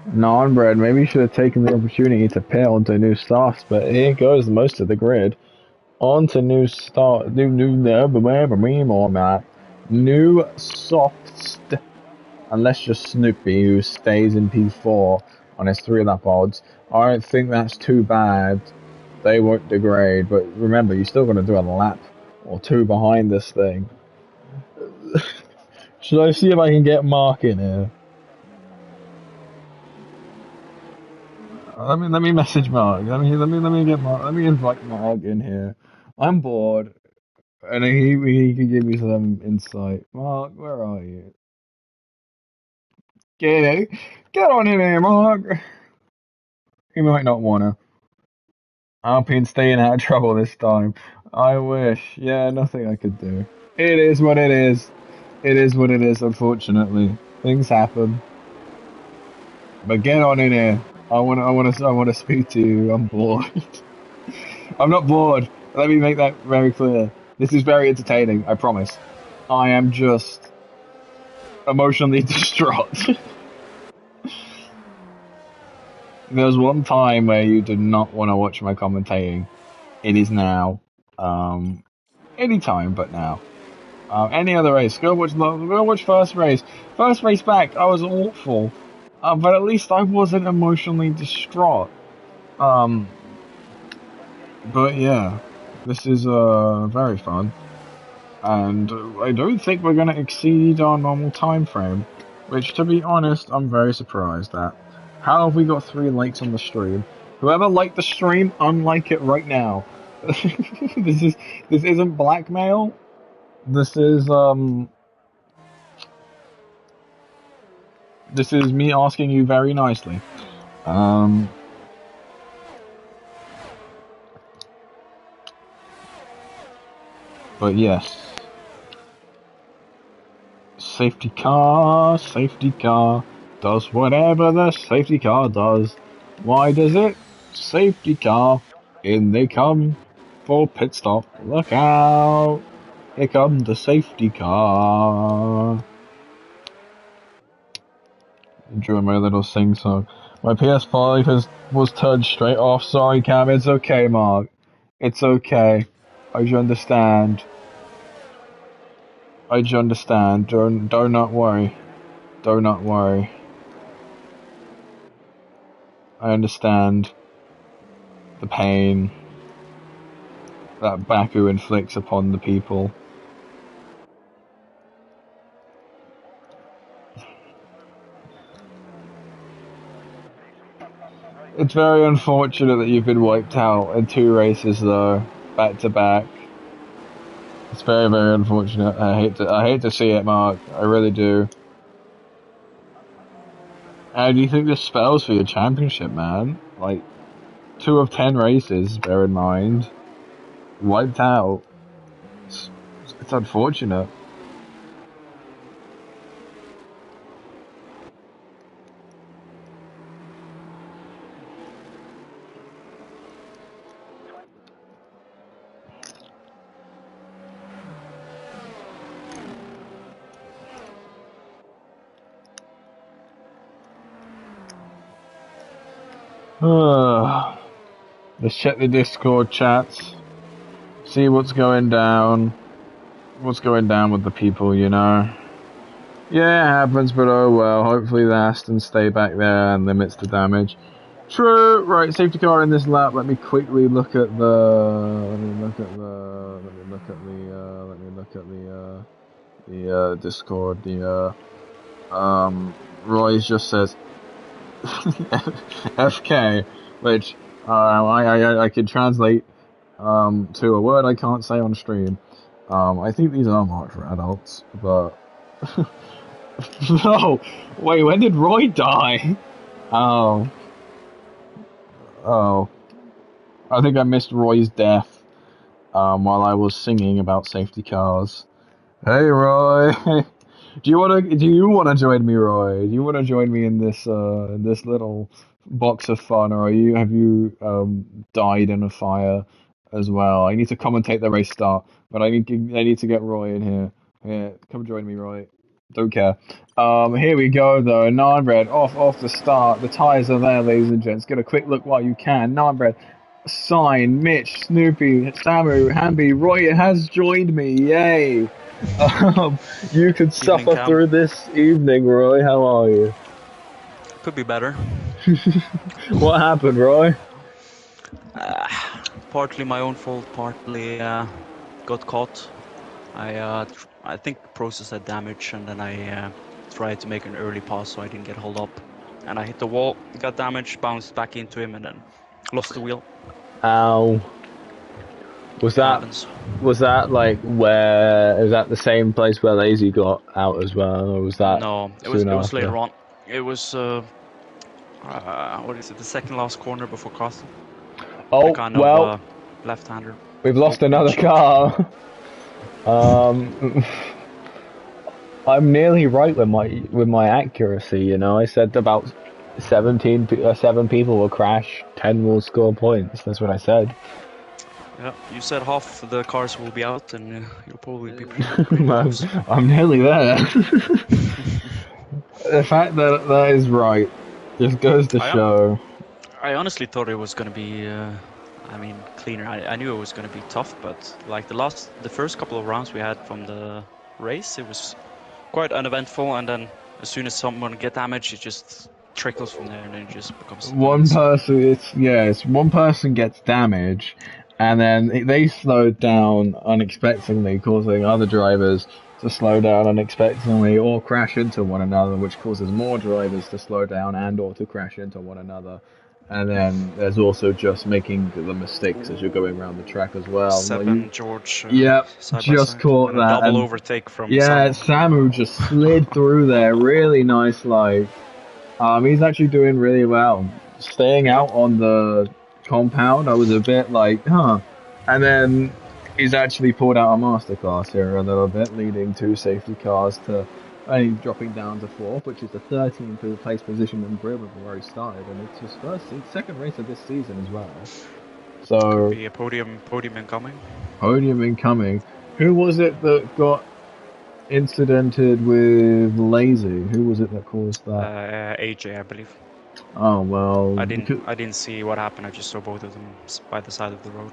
S1: Non-bred, maybe you should have taken the opportunity to pit onto new softs, but here goes most of the grid. On to new softs. Unless you're Snoopy, who stays in P4 on his 3-lap-olds. I don't think that's too bad. They won't degrade, but remember, you're still going to do a lap or two behind this thing. Should I see if I can get Mark in here? Let me message Mark. Let me get Mark. Let me invite Mark in here. I'm bored, and he can give me some insight. Mark, where are you? Get on in here, Mark. He might not wanna. Alpine staying out of trouble this time. I wish. Yeah, nothing I could do. It is what it is. It is what it is, unfortunately. Things happen. But get on in here. I wanna speak to you. I'm bored. I'm not bored. Let me make that very clear. This is very entertaining, I promise. I am just emotionally distraught. There was one time where you did not want to watch my commentating. It is now. Anytime but now. Any other race? Go watch first race. First race back, I was awful. But at least I wasn't emotionally distraught. But yeah, this is very fun. And I don't think we're going to exceed our normal time frame. Which, to be honest, I'm very surprised at. How have we got 3 likes on the stream? Whoever liked the stream, unlike it right now. This isn't blackmail. This is me asking you very nicely. But yes. Safety car does whatever the safety car does. Why does it? Safety car. In they come for pit stop. Look out. Here comes the safety car. Enjoy my little sing song. My PS5 was turned straight off. Sorry, Cam. It's okay, Mark. It's okay. I understand. I understand. Do not worry. Do not worry. I understand the pain that Baku inflicts upon the people. It's very unfortunate that you've been wiped out in 2 races, though, back to back. It's very, very unfortunate. I hate to see it, Mark. I really do. How do you think this spells for your championship, man? Like, 2 of 10 races, bear in mind. Wiped out. It's unfortunate. Let's check the Discord chats. See what's going down. What's going down with the people, you know? Yeah, it happens, but oh well. Hopefully the Astons stay back there and limits the damage. True. Right, safety car in this lap. Let me quickly look at the. The Discord. Royce just says FK, which I can translate to a word I can't say on stream. I think these are marked for adults, but no. Wait, when did Roy die? Oh, I think I missed Roy's death while I was singing about safety cars. Hey, Roy. Do you wanna join me, Roy? Do you wanna join me in this little box of fun, or have you died in a fire as well? I need to commentate the race start, but I need to get Roy in here. Yeah, come join me, Roy. Don't care. Here we go though. Narnbread off the start. The tyres are there, ladies and gents. Get a quick look while you can. Narnbread, Sign, Mitch, Snoopy, Samu, Hamby, Roy has joined me. Yay! You could suffer through this evening, Roy. How are you?
S2: Could be better.
S1: What happened, Roy?
S2: Partly my own fault, partly got caught. I think the process had damage, and then I tried to make an early pass so I didn't get held up. And I hit the wall, got damaged, bounced back into him, and then lost the wheel.
S1: Ow. Was that like where? Is that the same place where Lazy got out as well, or was that?
S2: No, it was later on. It was what is it? The second last corner before crossing.
S1: Oh, well,
S2: left-hander.
S1: We've lost another car. I'm nearly right with my accuracy. You know, I said about 7 people will crash, 10 will score points. That's what I said.
S2: Yeah, you said half the cars will be out, and you'll probably be pretty close.
S1: I'm nearly there. The fact that is right just goes to show.
S2: I honestly thought it was going to be, cleaner. I knew it was going to be tough, but like the first couple of rounds we had from the race, it was quite uneventful, and then as soon as someone get damaged, it just trickles from there, and then it just becomes
S1: one person gets damaged, and then they slowed down unexpectedly, causing other drivers to slow down unexpectedly or crash into one another, which causes more drivers to slow down and or to crash into one another. And then there's also just making the mistakes as you're going around the track as well.
S2: George.
S1: Yep, just caught that.
S2: Double overtake from
S1: Samu just slid through there really nice. He's actually doing really well. Staying out on the compound, I was a bit like, huh. And then he's actually pulled out a masterclass here a little bit, leading 2 safety cars to only dropping down to 4th, which is the 13th place position in grid where he started, and it's his second race of this season as well. So
S2: could be a podium incoming.
S1: Podium incoming. Who was it that got incidented with Lazy? Who was it that caused that?
S2: AJ, I believe.
S1: Oh well.
S2: I didn't see what happened. I just saw both of them by the side of the road.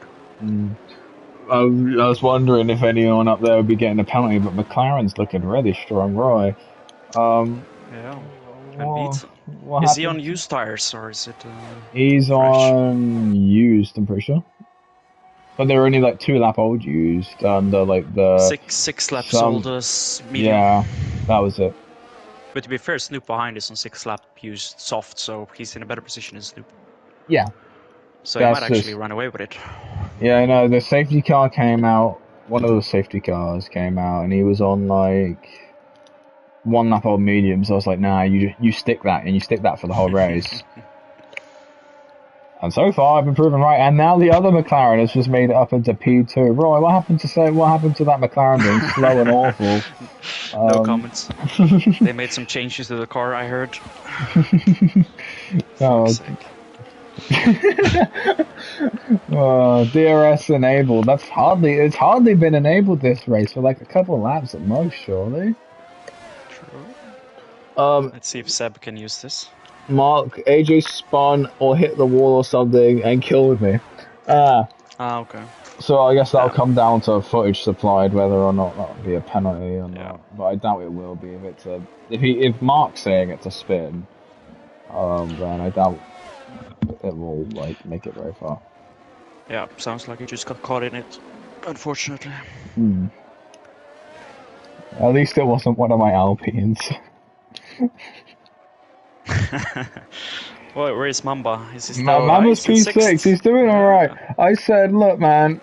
S1: I was wondering if anyone up there would be getting a penalty, but McLaren's looking really strong, Roy.
S2: Yeah. And Beat. Is he on used tires or is it?
S1: He's
S2: fresh?
S1: On used, I'm pretty sure. But they were only like 2 lap old used, and like the
S2: six laps old medium.
S1: Yeah, that was it.
S2: But to be fair, Snoop behind is on 6 lap used soft, so he's in a better position than Snoop.
S1: Yeah.
S2: So he might actually run away with it.
S1: Yeah, no, the safety car came out. One of the safety cars came out, and he was on like 1 lap old mediums. I was like, nah, you stick that, and you stick that for the whole race. And so far, I've been proven right. And now the other McLaren has just made it up into P2. Roy, what happened to that McLaren being slow and awful?
S2: No comments. They made some changes to the car, I heard.
S1: DRS enabled. It's hardly been enabled this race for like a couple of laps at most, surely.
S2: True. Let's see if Seb can use this.
S1: Mark, AJ spun or hit the wall or something and killed me.
S2: Okay.
S1: So I guess that'll come down to footage supplied, whether or not that'll be a penalty or not. But I doubt it will be if Mark's saying it's a spin, then I doubt it will like make it very far.
S2: Yeah, sounds like he just got caught in it, unfortunately.
S1: At least it wasn't one of my Alpines.
S2: Well, where is Mamba? Is he still
S1: Mamba's P6. He's doing alright. I said, look, man,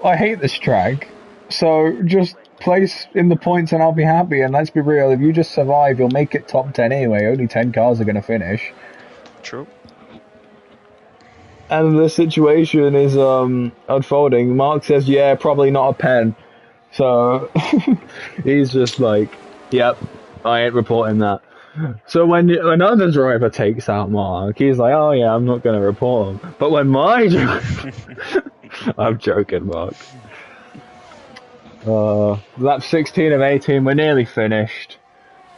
S1: I hate this track, so just place in the points and I'll be happy. And let's be real, if you just survive, you'll make it top 10 anyway. Only 10 cars are going to finish.
S2: True.
S1: And the situation is unfolding. Mark says, yeah, probably not a pen. So he's just like, yep, I ain't reporting that. So when another driver takes out Mark, he's like, oh yeah, I'm not going to report him. But when my driver... I'm joking, Mark. Lap 16 of 18, we're nearly finished.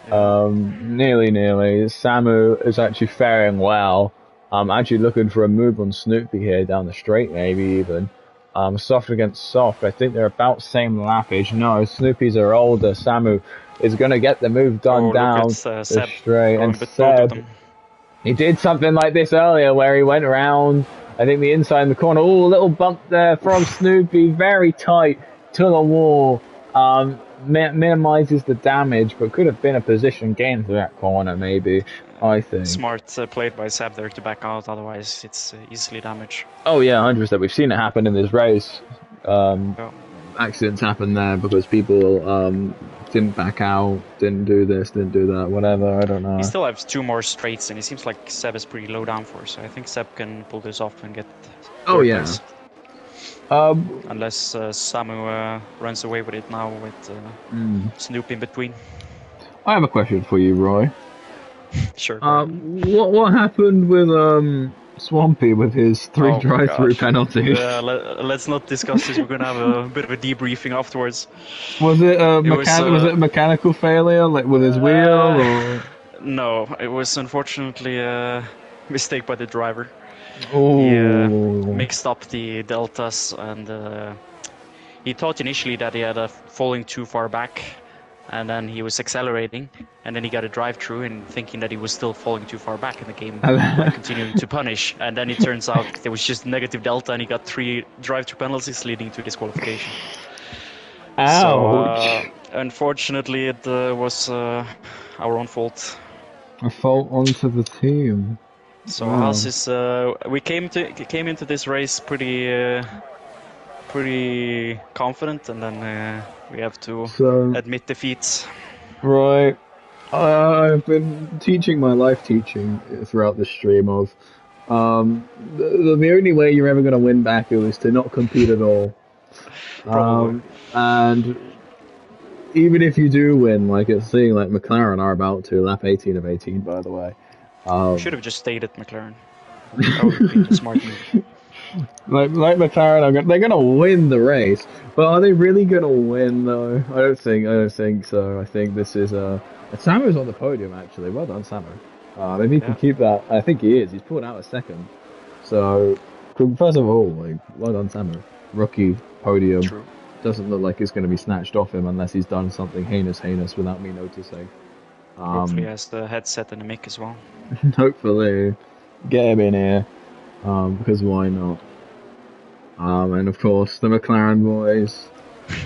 S1: Nearly. Samu is actually faring well. I'm actually looking for a move on Snoopy here down the straight, maybe even. Soft against soft. I think they're about same lappage. No, Snoopy's are older. Samu is going to get the move done down the straight. And Seb, he did something like this earlier where he went around, I think, the inside in the corner. Oh, a little bump there from Snoopy. Very tight to the wall. Minimizes the damage, but could have been a position gain to that corner, maybe. I think.
S2: Smart played by Seb there to back out, otherwise it's easily damaged.
S1: Oh yeah, 100%. We've seen it happen in this race. Accidents happen there because people didn't back out, didn't do this, didn't do that, whatever, I don't know.
S2: He still has 2 more straights, and it seems like Seb is pretty low down for, so I think Seb can pull this off and get
S1: place.
S2: Unless Samu runs away with it now with Snoop in between.
S1: I have a question for you, Roy.
S2: Sure.
S1: What happened with Swampy with his 3 drive-through penalties?
S2: Let's not discuss this. We're gonna have a bit of a debriefing afterwards.
S1: Was it was it a mechanical failure, like with his wheel, or?
S2: No, it was unfortunately a mistake by the driver.
S1: Oh.
S2: He mixed up the deltas, and he thought initially that he had falling too far back, and then he was accelerating, and then he got a drive-through and thinking that he was still falling too far back in the game, continuing to punish, and then it turns out there was just negative delta, and he got 3 drive-through penalties leading to disqualification.
S1: Ouch.
S2: So, unfortunately, it was our own fault.
S1: A fault onto the team.
S2: So Haas is we came into this race pretty confident, and then we have to admit defeats.
S1: Right. I've been teaching my life teaching throughout the stream of the only way you're ever going to win Baku is to not compete at all. And even if you do win, like it's seeing like McLaren are about to, lap 18 of 18, by the way.
S2: Should have just stayed at McLaren. That would have been a smart move.
S1: Like McLaren, they're gonna win the race, but are they really gonna win though? I don't think so. I think this is Samu's on the podium actually. Well done, Samu. If he can
S2: Yeah,
S1: keep that, I think he is. He's pulled out a second. So first of all, like, well done, Samu. Rookie podium.
S2: true.
S1: Doesn't look like it's going to be snatched off him unless he's done something heinous without me noticing.
S2: Hopefully, he
S1: Um,
S2: has the headset and the mic as well.
S1: hopefully, get him in here. Because why not? And of course, the McLaren boys.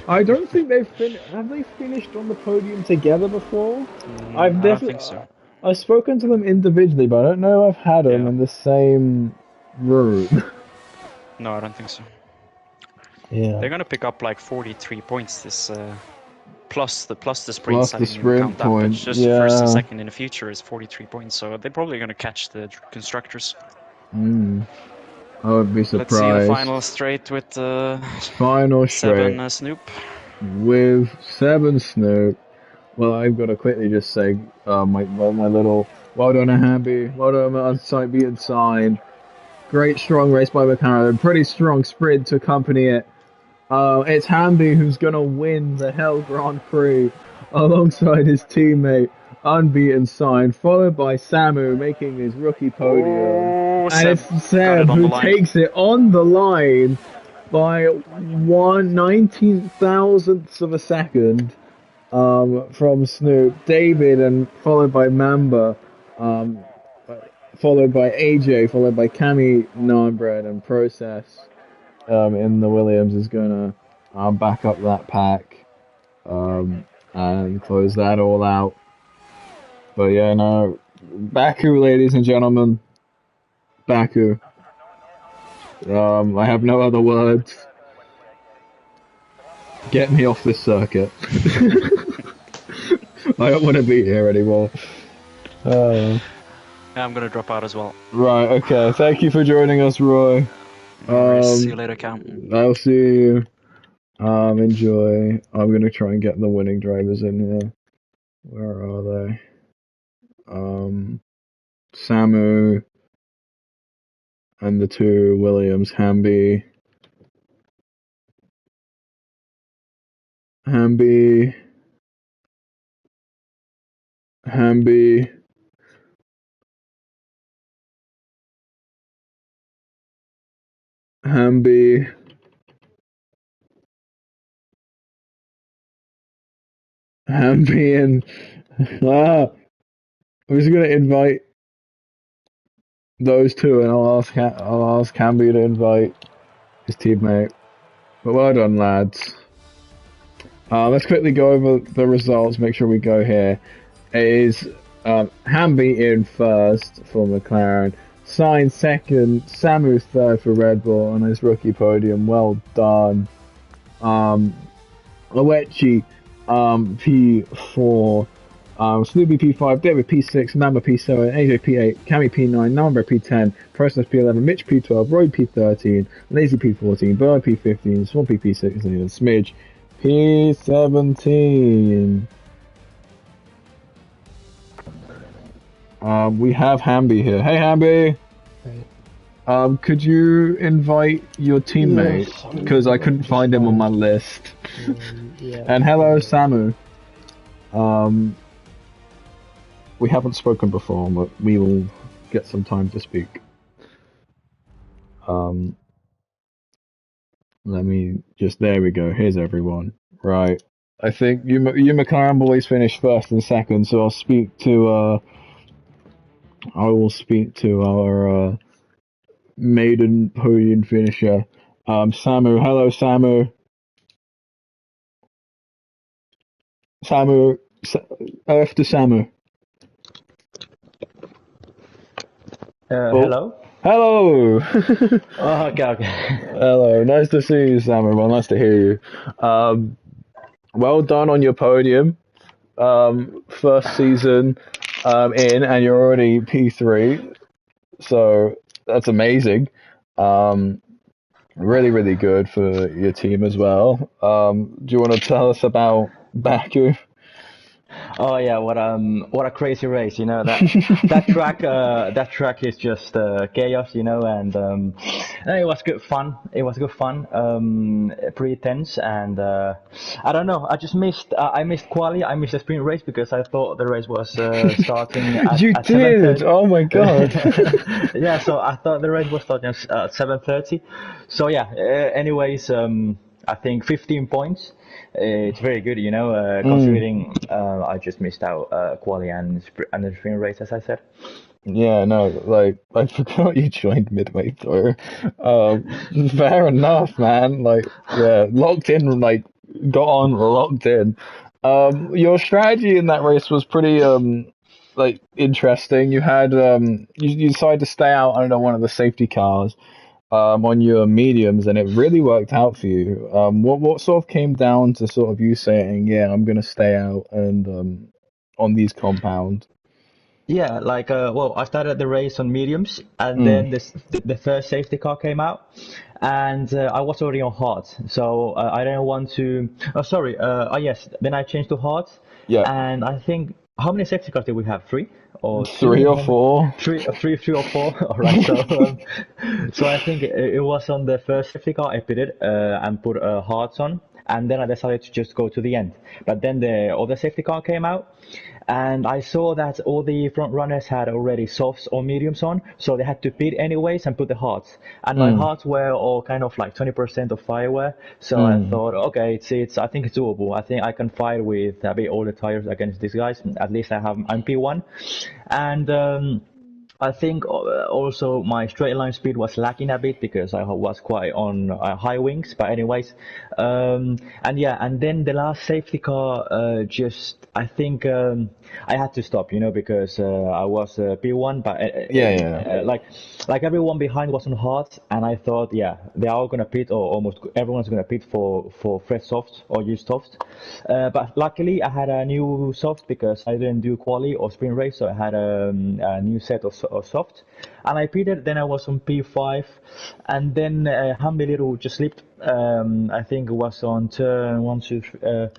S1: I don't think have they finished on the podium together before? I've
S2: I don't
S1: definitely
S2: think so.
S1: I've spoken to them individually, but I don't know if I've had them
S2: Yeah,
S1: in the same room.
S2: no, I don't think so.
S1: Yeah.
S2: They're gonna pick up like 43 points this plus the sprints.
S1: Plus
S2: I
S1: the
S2: didn't even count
S1: sprint
S2: that, but
S1: point.
S2: just first and
S1: Yeah.
S2: second in the future is 43 points. So they're probably gonna catch the constructors.
S1: I would be
S2: Let's see the
S1: surprised.
S2: final straight with
S1: Final straight
S2: 7 Snoop.
S1: with 7 Snoop. Well, I've got to quickly just say, my little well done, Hamby. Well done on site being signed. Great strong race by McLaren. Pretty strong sprint to accompany it. It's Hamby who's gonna win the Hell Grand Prix alongside his teammate, unbeaten sign, followed by Samu making his rookie podium.
S2: Oh,
S1: And
S2: Seb
S1: it's
S2: got
S1: Seb
S2: it on the
S1: who
S2: line.
S1: takes it on the line by 1/19,000th of a second from Snoop, David, and followed by Mamba, um, followed by AJ, followed by Cami, Nonbread, and Process in the Williams is gonna back up that pack and close that all out. But yeah, no, Baku, ladies and gentlemen, Baku. I have no other words. Get me off this circuit. I don't want to be here anymore.
S2: Yeah, I'm gonna drop out as well.
S1: Right, okay. Thank you for joining us, Roy.
S2: No worries. See you later, Cam.
S1: I'll see you. Enjoy. I'm gonna try and get the winning drivers in here. Where are they? Samu and the 2 Williams, Hamby, Hamby, Hamby, Hamby, Hamby, and I'm just gonna invite those 2, and I'll ask Hamby to invite his teammate. But well done, lads. Let's quickly go over the results. Make sure we go here. It is Hamby in first for McLaren, Sainz second, Samu third for Red Bull on his rookie podium. Well done. Loechi P4, Snoopy P5, David P6, Mamba P7, AJ P8, Cami P9, Number P10, Process P11, Mitch P12, Roy P13, Lazy P14, Bird P15, Swampy P16, and Smidge P17. We have Hamby here. Hey, Hamby.
S3: Hey.
S1: Could you invite your teammate?
S3: Yes,
S1: Because I couldn't find him on my list.
S3: yeah.
S1: And hello, Samu. We haven't spoken before, but we will get some time to speak. Let me just, there we go. Here's everyone. Right. I think you McLaren boys finished first and second, so I'll speak to, I will speak to our, maiden podium finisher, Samu. Hello, Samu. Samu, Earth to Samu.
S3: Hello?
S1: Hello!
S3: Oh, okay.
S1: Hello, nice to see you, Samu. Well, nice to hear you. Well done on your podium. First season in, and you're already P3, so that's amazing. Really, really good for your team as well. Do you want to tell us about Baku?
S3: Oh yeah, what a crazy race, you know that track is just chaos, you know, and it was good fun. It was good fun, pretty tense, and I don't know. I missed quali, I missed the sprint race because I thought the race was starting
S1: You
S3: at
S1: did.
S3: 7:30.
S1: Oh my god.
S3: Yeah, so I thought the race was starting at 7:30. So yeah. Anyways, I think 15 points. It's very good, you know,
S1: Mm.
S3: considering I just missed out quali and the sprint race, as I said.
S1: Yeah, no, like I forgot you joined midway through. Fair enough, man. Like, yeah, locked in, like got on locked in. Your strategy in that race was pretty like interesting. You had you decided to stay out under one of the safety cars on your mediums, and it really worked out for you. What sort of came down to sort of you saying, yeah, I'm gonna stay out and on these compounds.
S3: Yeah, like well, I started the race on mediums, and
S1: Mm.
S3: then the first safety car came out, and I was already on hard, so I didn't want to. Oh, sorry. Oh, yes. Then I changed to hard,
S1: Yeah.
S3: and I think how many safety cars did we have? Three or
S1: Three
S3: two?
S1: or four.
S3: Three or four. All right. So, so I think it was on the first safety car I pitted and put hearts on, and then I decided to just go to the end. But then the other safety car came out, and I saw that all the front runners had already softs or mediums on, so they had to pit anyways and put the hearts. And my
S1: Mm,
S3: hearts were all kind of like 20% of fireware, so I
S1: mm.
S3: thought, okay, I think it's doable. I think I can fight with a bit older tires against these guys. At least I'm P1, and. I think also my straight line speed was lacking a bit because I was quite on high wings. But anyways, and yeah, and then the last safety car, just I think I had to stop, you know, because I was P1, but
S1: Yeah, yeah.
S3: like everyone behind was on hard, and I thought, yeah, they are gonna pit, or almost everyone's gonna pit for fresh softs or used softs. But luckily, I had a new soft because I didn't do quali or sprint race, so I had a new set of soft, and I pitted. Then I was on P5, and then Hambi Little just slipped. I think it was on turn one, two, three,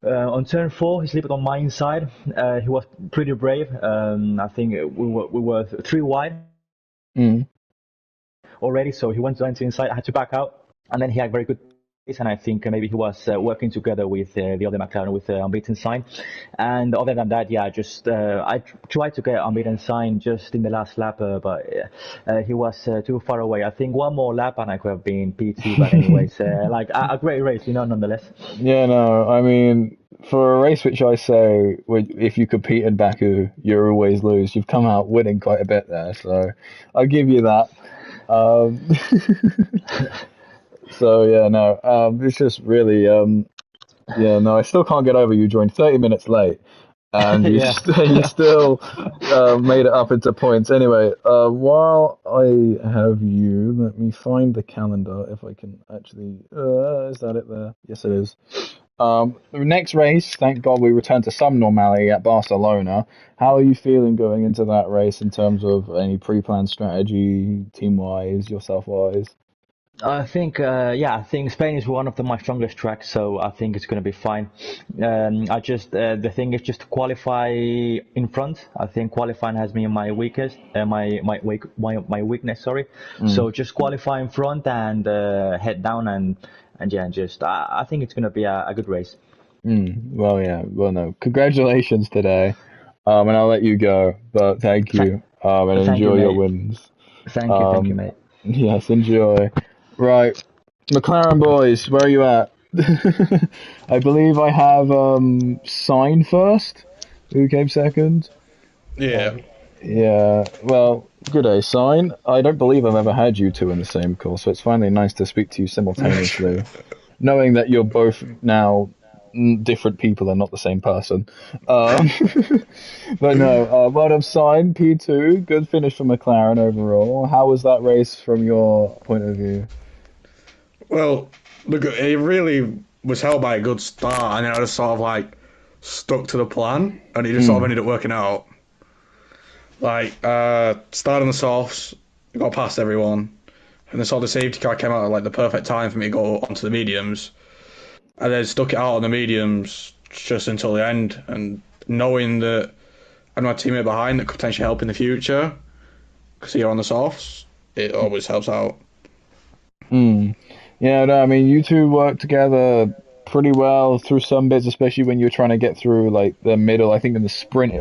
S3: on turn four, he slipped on my inside. He was pretty brave. I think we were three wide
S1: Mm.
S3: already, so he went to enter inside. I had to back out, and then he had very good pace, and I think maybe he was working together with the other McLaren with unbeaten sign. And other than that, yeah, just I tried to get unbeaten sign just in the last lap, but he was too far away. I think one more lap and I could have been P2. But anyways, like a great race, you know, nonetheless.
S1: Yeah, no, I mean, for a race which I say, if you compete in Baku, you always lose. You've come out winning quite a bit there, so I'll give you that. Um, so yeah, no, it's just really, yeah, no, I still can't get over you joined 30 minutes late, and you
S3: Yeah.
S1: you still made it up into points. Anyway, while I have you, let me find the calendar if I can actually. Is that it there? Yes, it is. The next race, thank God we returned to some normality at Barcelona. How are you feeling going into that race in terms of any pre-planned strategy, team-wise, yourself-wise?
S3: I think Spain is one of my strongest tracks, so I think it's going to be fine. I just the thing is just to qualify in front. I think qualifying has been my weakest, my weakness. Sorry,
S1: Mm.
S3: so just qualify in front and head down and yeah, just I think it's going to be a good race.
S1: Mm. Well, yeah. Well, no. Congratulations today. And I'll let you go, but thank
S3: Th-
S1: you. And
S3: Thank you,
S1: enjoy your
S3: mate.
S1: wins.
S3: Thank you,
S1: Um,
S3: mate.
S1: yes, enjoy. Right, McLaren boys, where are you at? I believe I have Sign first. Who came second?
S4: Yeah.
S1: Yeah, well, good day, Sign. I don't believe I've ever had you two in the same call, so it's finally nice to speak to you simultaneously, knowing that you're both now different people and not the same person. Um, but no, well done, Sign, P2, good finish for McLaren overall. How was that race from your point of view?
S4: Well, look, it really was held by a good start, and then I just sort of like stuck to the plan, and it just sort of
S1: Mm,
S4: ended up working out. Like, starting the softs, got past everyone, and then sort of the safety car came out at like the perfect time for me to go onto the mediums, and then stuck it out on the mediums, just until the end, and knowing that I had my teammate behind that could potentially help in the future, because you're on the softs, it always helps out.
S1: Yeah, no, I mean, you two work together pretty well through some bits, especially when you were trying to get through like the middle. I think in the sprint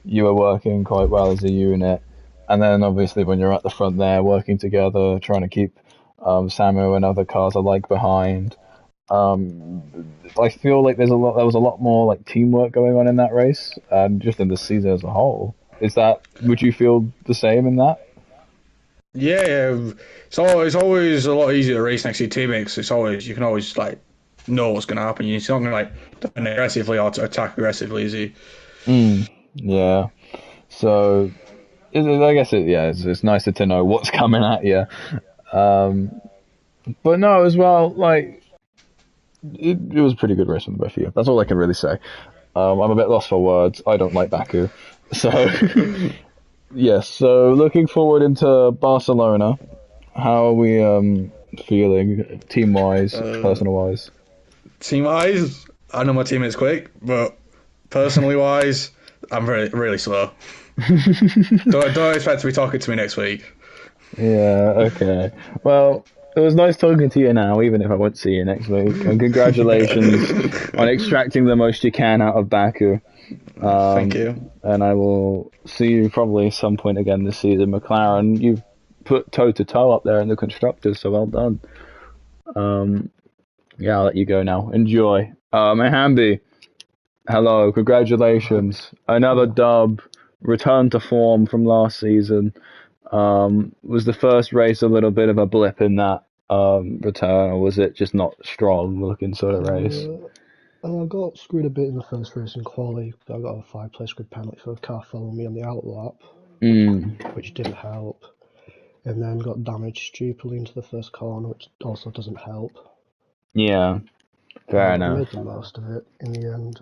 S1: you were working quite well as a unit, and then obviously when you're at the front there, working together, trying to keep Samu and other cars alike behind. I feel like there was a lot more like teamwork going on in that race, just in the season as a whole. Would you feel the same in that?
S4: Yeah, it's always a lot easier to race next to your teammates. You can always like know what's going to happen. You're not going to like defend aggressively or to attack aggressively, is he?
S1: Yeah. So I guess it's nicer to know what's coming at you. But no, as well, like it was a pretty good race from both of you. That's all I can really say. I'm a bit lost for words. I don't like Baku, so. Yes, so looking forward into Barcelona. How are we feeling team-wise, personal-wise?
S4: Team-wise, I know my teammate's quick, but personally-wise, I'm really slow. don't expect to be talking to me next week.
S1: Yeah, okay. Well, it was nice talking to you now, even if I won't see you next week. And congratulations on extracting the most you can out of Baku.
S4: Thank you.
S1: And I will see you probably some point again this season. McLaren, you've put toe-to-toe up there in the constructors, so well done. Yeah, I'll let you go now. Enjoy. Hamby, hello, congratulations. Another dub, return to form from last season. Was the first race a little bit of a blip in that return, or was it just not strong looking sort of race?
S5: I got screwed a bit in the first race in quali. I got a 5-place grid penalty for a car following me on the outlap, which didn't help. And then got damaged stupidly into the first corner, which also doesn't help.
S1: Yeah, fair enough.
S5: I made the most of it in the end.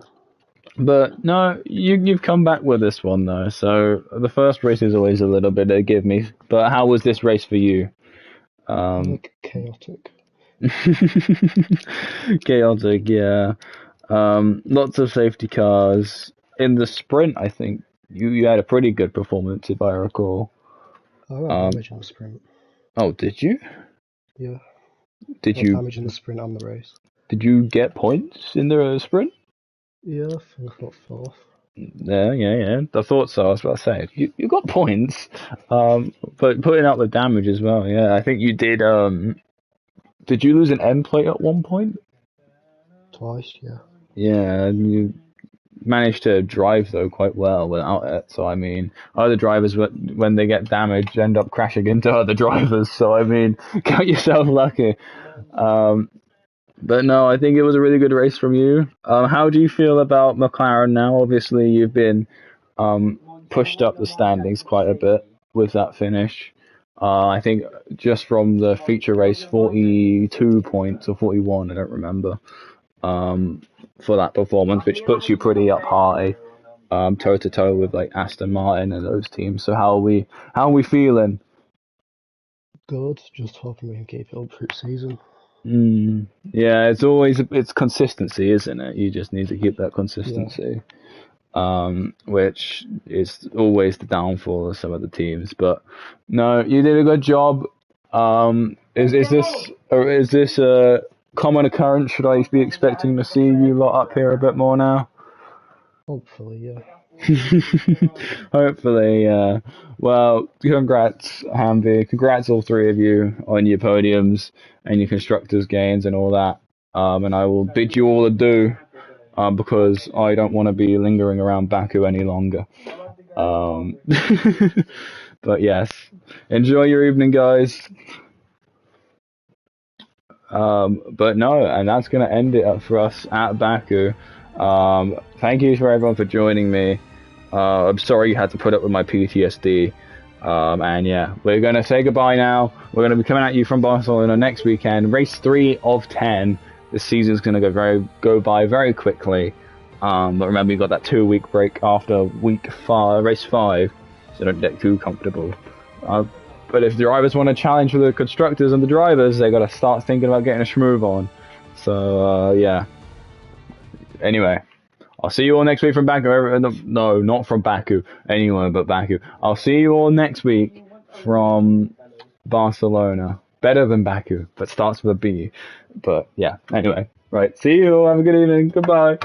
S5: But
S1: no, you've come back with this one though. So the first race is always a little bit of give me. But how was this race for you?
S5: Chaotic.
S1: Chaotic, yeah. Lots of safety cars. In the sprint, I think you had a pretty good performance, if I recall.
S5: I got damage in the sprint.
S1: Oh, did you?
S5: Yeah.
S1: Did you
S5: damage in the sprint and the race?
S1: Did you get points in the sprint?
S5: Yeah, I think I got 4th.
S1: Yeah. I thought so. I was about to say you got points, but putting out the damage as well. Yeah, I think you did. Did you lose an end plate at one point?
S5: Twice, yeah.
S1: Yeah, and you managed to drive though quite well without it. So I mean, other drivers when they get damaged end up crashing into other drivers. So I mean, count yourself lucky. But no, I think it was a really good race from you. How do you feel about McLaren now? Obviously, you've been pushed up the standings quite a bit with that finish. I think just from the feature race, 42 points or 41, I don't remember, for that performance, which puts you pretty up high, toe to toe with like Aston Martin and those teams. So how are we feeling?
S5: Good. Just hoping we can keep it up through the season.
S1: Yeah, it's consistency, isn't it? You just need to keep that consistency. Yeah. Which is always the downfall of some of the teams. But no, you did a good job. Is this a common occurrence? Should I be expecting to see you lot up here a bit more now?
S5: Hopefully, yeah.
S1: Hopefully, yeah. Well, congrats, Hamby. Congrats, all three of you, on your podiums and your constructors' gains and all that. And I will bid you all adieu, because I don't want to be lingering around Baku any longer. But yes, enjoy your evening, guys. But no, and that's going to end it for us at Baku. Thank you for everyone for joining me. I'm sorry you had to put up with my PTSD. And yeah, we're going to say goodbye now. We're going to be coming at you from Barcelona next weekend. Race 3 of 10. This season's going to go by very quickly. But remember, you've got that 2-week break after race 5, so don't get too comfortable. But if the drivers want to challenge for the constructors and the drivers, they got to start thinking about getting a schmoove on. So yeah, Anyway, I'll see you all next week from Baku. No, not from Baku. Anywhere but Baku. I'll see you all next week from Barcelona. Better than Baku, but starts with a B. But yeah, anyway. Right, see you all. Have a good evening. Goodbye.